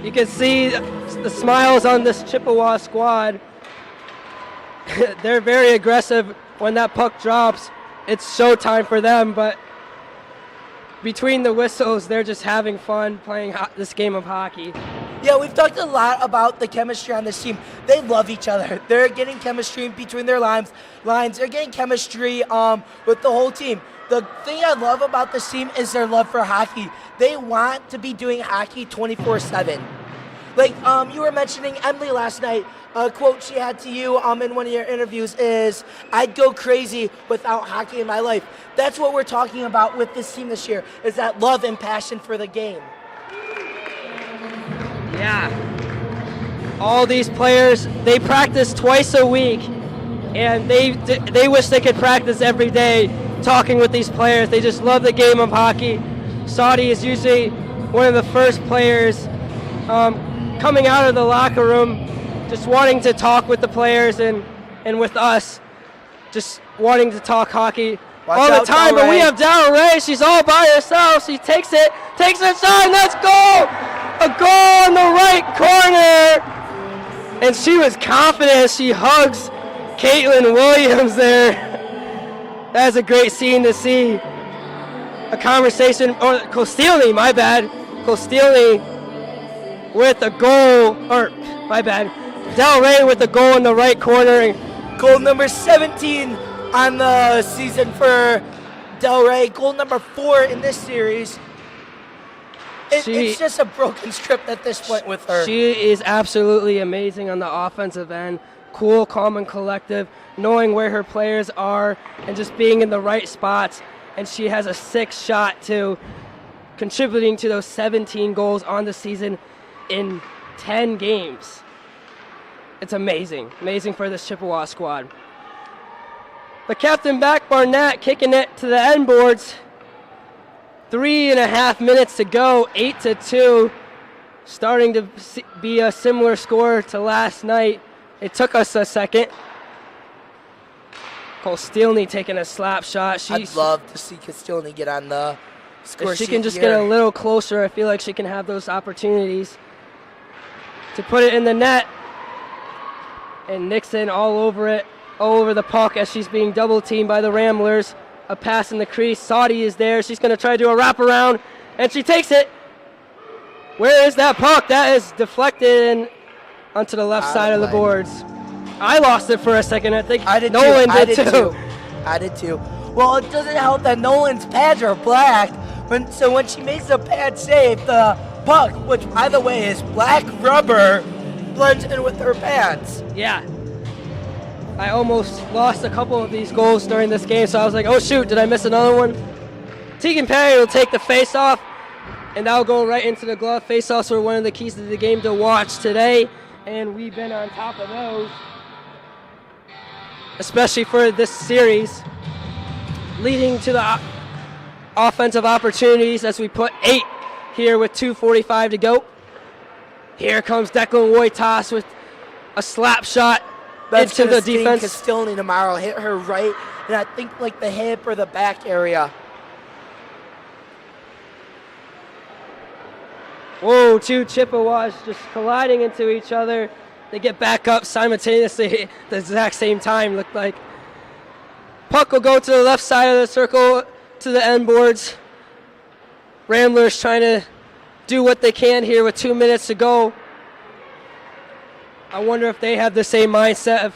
You can see the smiles on this Chippewa squad. They're very aggressive when that puck drops. It's showtime for them, but between the whistles, they're just having fun playing this game of hockey. Yeah, we've talked a lot about the chemistry on this team. They love each other. They're getting chemistry between their lines. They're getting chemistry with the whole team. The thing I love about this team is their love for hockey. They want to be doing hockey 24/7. Like you were mentioning Emily last night, a quote she had to you in one of your interviews is, I'd go crazy without hockey in my life. That's what we're talking about with this team this year, is that love and passion for the game. Yeah. All these players, they practice twice a week, and they wish they could practice every day talking with these players. They just love the game of hockey. Saudi is usually one of the first players coming out of the locker room, just wanting to talk with the players and with us, just wanting to talk hockey all the time. But we have Daryl Ray. She's all by herself. She takes her shot, and that's goal! A goal in the right corner! And she was confident as she hugs Caitlin Williams there. That is a great scene to see. A conversation, or Kostilny, my bad. Kostilny with a goal, or my bad. Del Rey with the goal in the right corner. Goal number 17 on the season for Del Rey. Goal number 4 in this series. It's just a broken script at this point with her. She is absolutely amazing on the offensive end. Cool, calm, and collective, knowing where her players are and just being in the right spots. And she has a 6 shot too, contributing to those 17 goals on the season in 10 games. It's amazing. Amazing for this Chippewa squad. But Captain Mac Barnett kicking it to the end boards. 3.5 minutes to go, 8-2. Starting to be a similar score to last night. It took us a second. Kostilny taking a slap shot. I'd love to see Kostilny get on the score sheet. If she can just get a little closer, I feel like she can have those opportunities to put it in the net. And Nixon all over it, all over the puck as she's being double teamed by the Ramblers. a pass in the crease. Saudi is there. She's going to try to do a wraparound, and she takes it. Where is that puck? That is deflected and onto the left side of the boards. I lost it for a second. I think Nolan did too. I did too. Well, it doesn't help that Nolan's pads are black. So when she makes a pad save, the puck, which by the way is black rubber, blends in with her pads. Yeah. I almost lost a couple of these goals during this game, so I was like, oh shoot, did I miss another one? Tegan Perry will take the face-off, and that'll go right into the glove. Face-offs were one of the keys to the game to watch today, and we've been on top of those, especially for this series, leading to the offensive opportunities as we put 8 here with 2:45 to go. Here comes Declan Wojtas with a slap shot into the defense. Castellini tomorrow hit her right, and I think like the hip or the back area. Whoa, 2 Chippewas just colliding into each other. They get back up simultaneously at the exact same time, looked like. Puck will go to the left side of the circle to the end boards. Ramblers trying to do what they can here with 2 minutes to go. I wonder if they have the same mindset of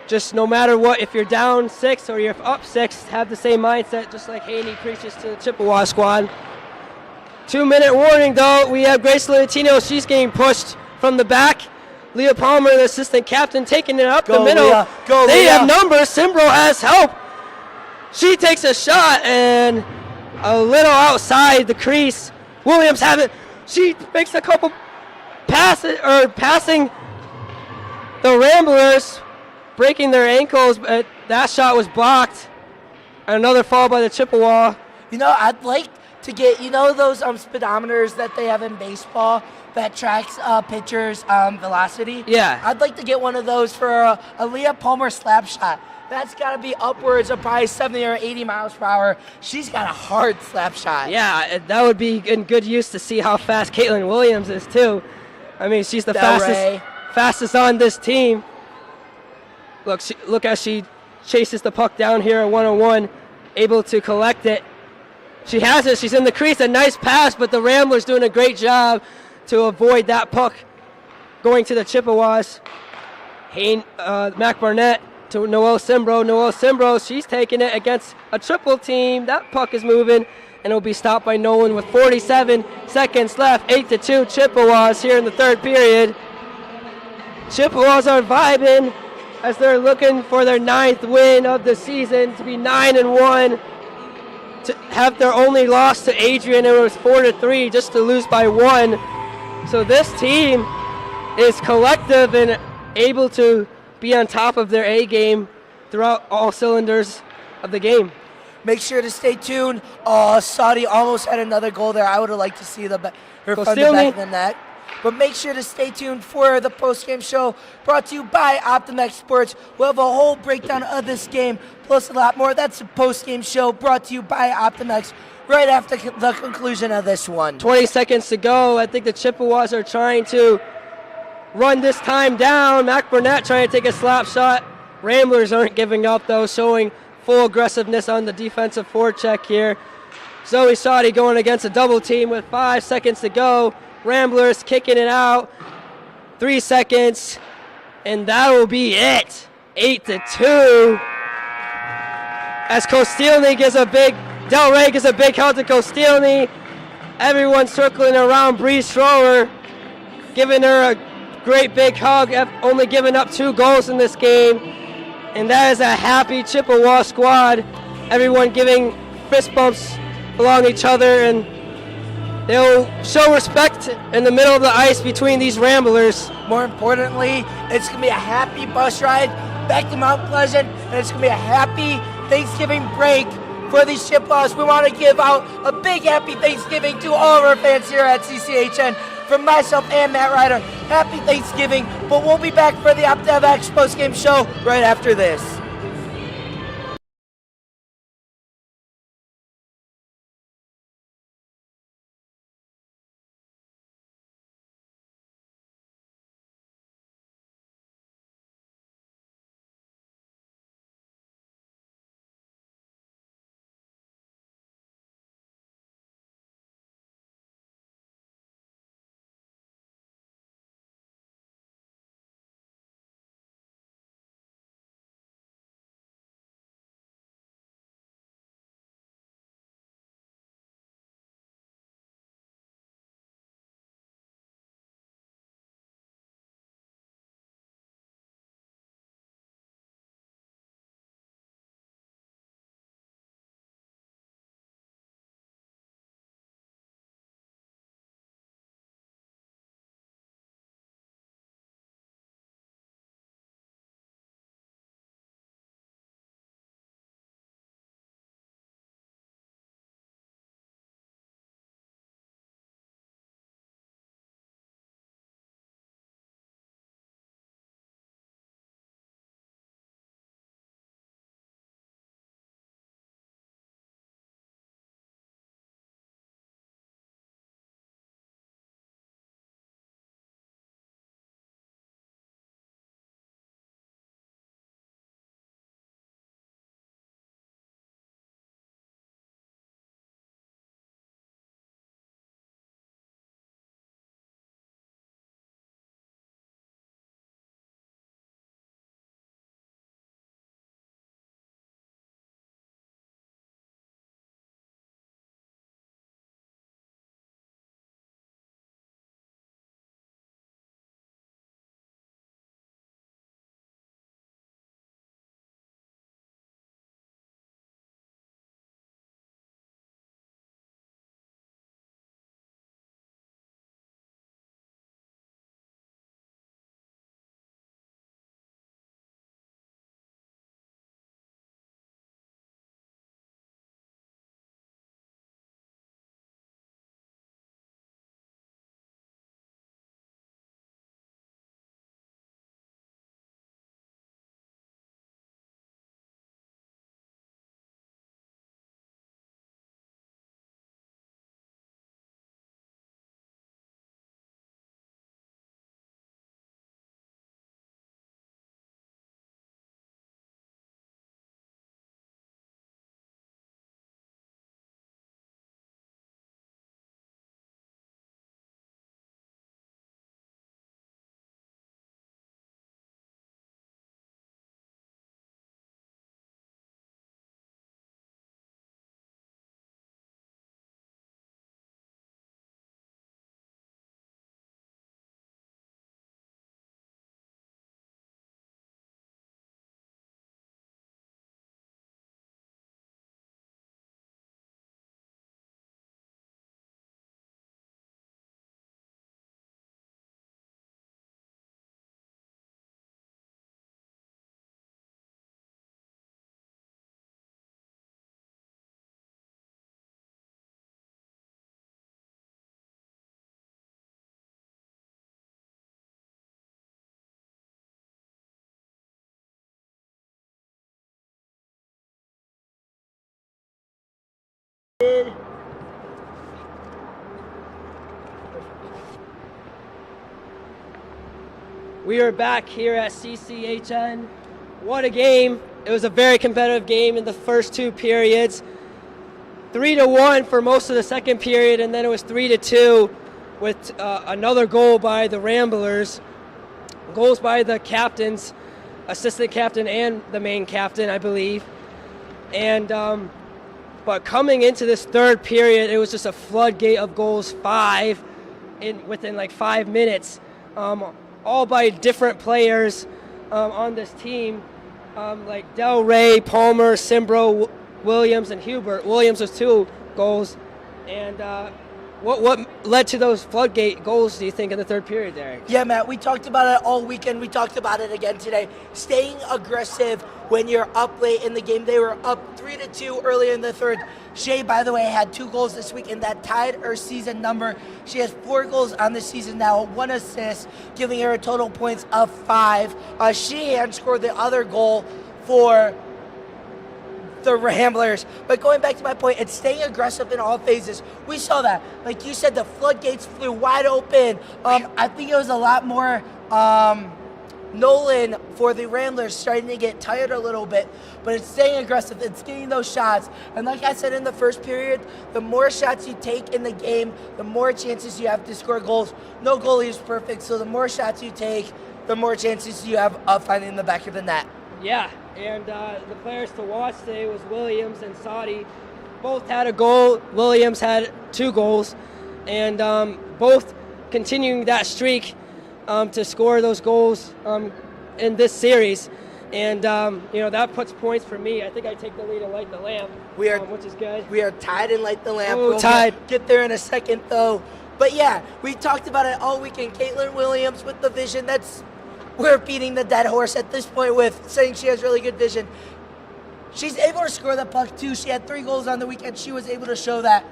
just no matter what, if you're down 6 or you're up 6, have the same mindset, just like Haney preaches to the Chippewa squad. 2-minute warning though. We have Grace Latino. She's getting pushed from the back. Leah Palmer, the assistant captain, taking it up the middle. Leah. Go, they Leah. have numbers. Simbro has help. She takes a shot and a little outside the crease. Williams have it. She makes a couple passes or passing the Ramblers, breaking their ankles, but that shot was blocked. Another foul by the Chippewa. You know, I'd like to get, you know, those speedometers that they have in baseball that tracks pitchers' velocity? Yeah. I'd like to get one of those for a Leah Palmer slap shot. That's got to be upwards of probably 70 or 80 miles per hour. She's got a hard slap shot. Yeah, that would be in good use to see how fast Caitlin Williams is, too. I mean, she's the fastest on this team. Look as she chases the puck down here at 1-on-1, able to collect it. She has it. She's in the crease. A nice pass, but the Ramblers doing a great job to avoid that puck going to the Chippewas. Mac Barnett to Noelle Simbro. Noelle Simbro, she's taking it against a triple team. That puck is moving, and it'll be stopped by Nolan with 47 seconds left. 8-2 Chippewas here in the third period. Chippewas are vibing as they're looking for their 9th win of the season, to be 9-1. To have their only loss to Adrian, it was 4-3, just to lose by 1. So this team is collective and able to be on top of their A game throughout all cylinders of the game. Make sure to stay tuned. Saudi almost had another goal there. I would have liked to see her from the back of the net. But make sure to stay tuned for the post-game show brought to you by Optimex Sports. We'll have a whole breakdown of this game, plus a lot more. That's the post-game show brought to you by Optimex right after the conclusion of this one. 20 seconds to go. I think the Chippewas are trying to run this time down. Mac Burnett trying to take a slap shot. Ramblers aren't giving up, though, showing full aggressiveness on the defensive forecheck here. Zoe Saudi going against a double team with 5 seconds to go. Ramblers kicking it out. 3 seconds, and that will be it. 8-2. As Kostilny gives a big, Del Rey gives a big help to Kostilny. Everyone circling around Bree Strower, giving her a great big hug, only giving up 2 goals in this game. And that is a happy Chippewa squad. Everyone giving fist bumps along each other, and they'll show respect in the middle of the ice between these Ramblers. More importantly, it's going to be a happy bus ride back to Mount Pleasant, and it's going to be a happy Thanksgiving break for these Chippewas. We want to give out a big happy Thanksgiving to all of our fans here at CCHN. From myself and Matt Ryder, happy Thanksgiving, but we'll be back for the Optimex post-game show right after this. We are back here at CCHN. What a game. It was a very competitive game in the first two periods. 3-1 for most of the second period, and then it was 3-2 with another goal by the Ramblers. Goals by the captains, assistant captain and the main captain, I believe. And but coming into this third period, it was just a floodgate of goals, within like 5 minutes. All by different players on this team, like Del Rey, Palmer, Simbro, Williams, and Hubert. Williams was 2 goals. And what led to those floodgate goals, do you think, in the third period there? Yeah, Matt, we talked about it all weekend. We talked about it again today. Staying aggressive when you're up late in the game. They were up 3-2 early in the third. Shay, by the way, had 2 goals this week, and that tied her season number. She has 4 goals on the season now, 1 assist, giving her a total points of 5. Sheehan scored the other goal for the Ramblers. But going back to my point, it's staying aggressive in all phases. We saw that. Like you said, the floodgates flew wide open. I think it was a lot more Nolan for the Ramblers starting to get tired a little bit, but it's staying aggressive. It's getting those shots. And like I said in the first period, the more shots you take in the game, the more chances you have to score goals. No goalie is perfect, so the more shots you take, the more chances you have of finding the back of the net. Yeah, and the players to watch today was Williams and Sadi. Both had a goal. Williams had 2 goals, and both continuing that streak to score those goals in this series. And, that puts points for me. I think I take the lead in Light the Lamp, which is good. We are tied in Light the Lamp. We'll tied. Get there in a second, though. But, yeah, we talked about it all weekend. Caitlin Williams with the vision. We're beating the dead horse at this point with saying she has really good vision. She's able to score the puck, too. She had 3 goals on the weekend. She was able to show that.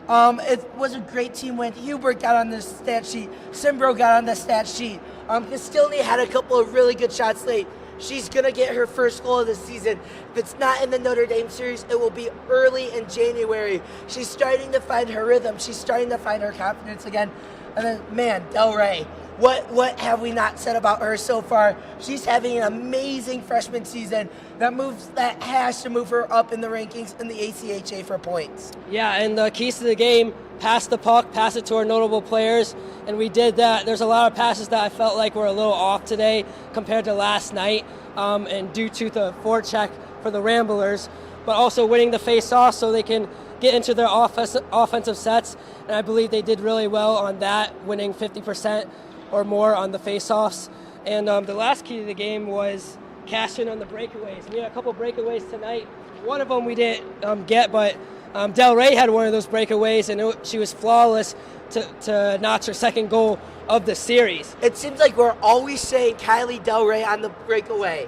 It was a great team win. Hubert got on the stat sheet. Simbro got on the stat sheet. Castilny had a couple of really good shots late. She's going to get her first goal of the season. If it's not in the Notre Dame series, it will be early in January. She's starting to find her rhythm. She's starting to find her confidence again. And then, man, Del Rey. What have we not said about her so far? She's having an amazing freshman season that has to move her up in the rankings in the ACHA for points. Yeah, and the keys to the game, pass the puck, pass it to our notable players, and we did that. There's a lot of passes that I felt like were a little off today compared to last night, and due to the forecheck for the Ramblers, but also winning the face-off so they can get into their offensive sets, and I believe they did really well on that, winning 50% or more on the face-offs. And the last key to the game was cashing on the breakaways. We had a couple breakaways tonight. One of them we didn't get, but Del Rey had one of those breakaways, and she was flawless to notch her second goal of the series. It seems like we're always saying Kylie Del Rey on the breakaway.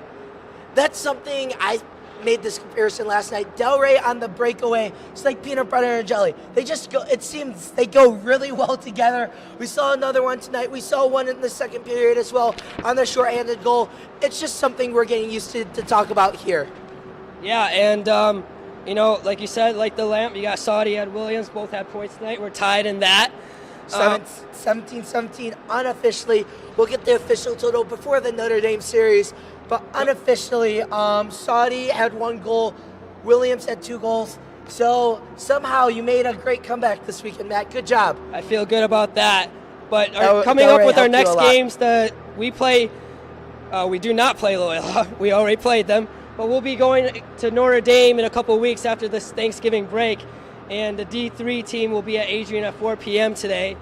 That's something I made this comparison last night. Del Rey on the breakaway, it's like peanut butter and jelly. They just go, it seems they go really well together. We saw another one tonight. We saw one in the second period as well on the shorthanded goal. It's just something we're getting used to talk about here. Yeah, and like you said, like the Lamp, you got Saudi and Williams, both had points tonight. We're tied in that. 17-17 unofficially. We'll get the official total before the Notre Dame series. But unofficially, Saudi had 1 goal. Williams had 2 goals. So somehow you made a great comeback this weekend, Matt. Good job. I feel good about that. But coming up with our next games, we do not play Loyola. We already played them. But we'll be going to Notre Dame in a couple of weeks after this Thanksgiving break. And the D3 team will be at Adrian at 4 p.m. today.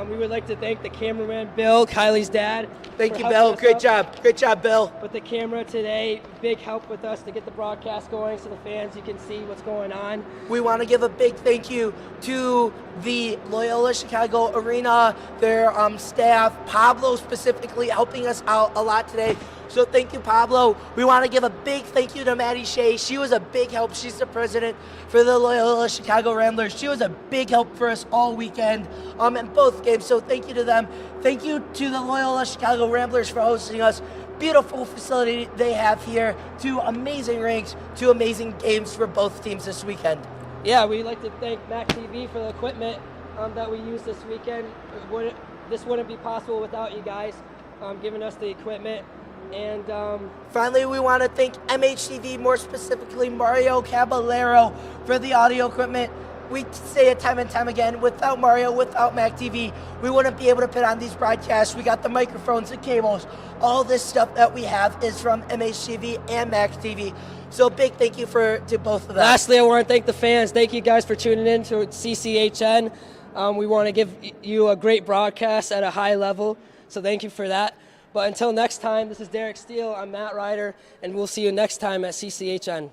We would like to thank the cameraman, Bill, Kylie's dad. Thank you, Bill. Great job. Great job, Bill. With the camera today, big help with us to get the broadcast going so the fans, you can see what's going on. We want to give a big thank you to the Loyola Chicago Arena, their staff, Pablo specifically helping us out a lot today. So thank you, Pablo. We want to give a big thank you to Maddie Shea. She was a big help. She's the president for the Loyola Chicago Ramblers. She was a big help for us all weekend in both games. So thank you to them. Thank you to the Loyola Chicago Ramblers for hosting us. Beautiful facility they have here. 2 amazing rinks, 2 amazing games for both teams this weekend. Yeah, we'd like to thank Mac TV for the equipment that we used this weekend. This wouldn't be possible without you guys giving us the equipment. And finally, we want to thank MHTV, more specifically Mario Caballero, for the audio equipment. We say it time and time again, without Mario, without Mac TV, we wouldn't be able to put on these broadcasts. We got the microphones, the cables, all this stuff that we have is from MHTV and Mac TV. So big thank you to both of them. Lastly, I want to thank the fans. Thank you guys for tuning in to CCHN. We want to give you a great broadcast at a high level, so thank you for that. But until next time, this is Derek Steele, I'm Matt Ryder, and we'll see you next time at CCHN.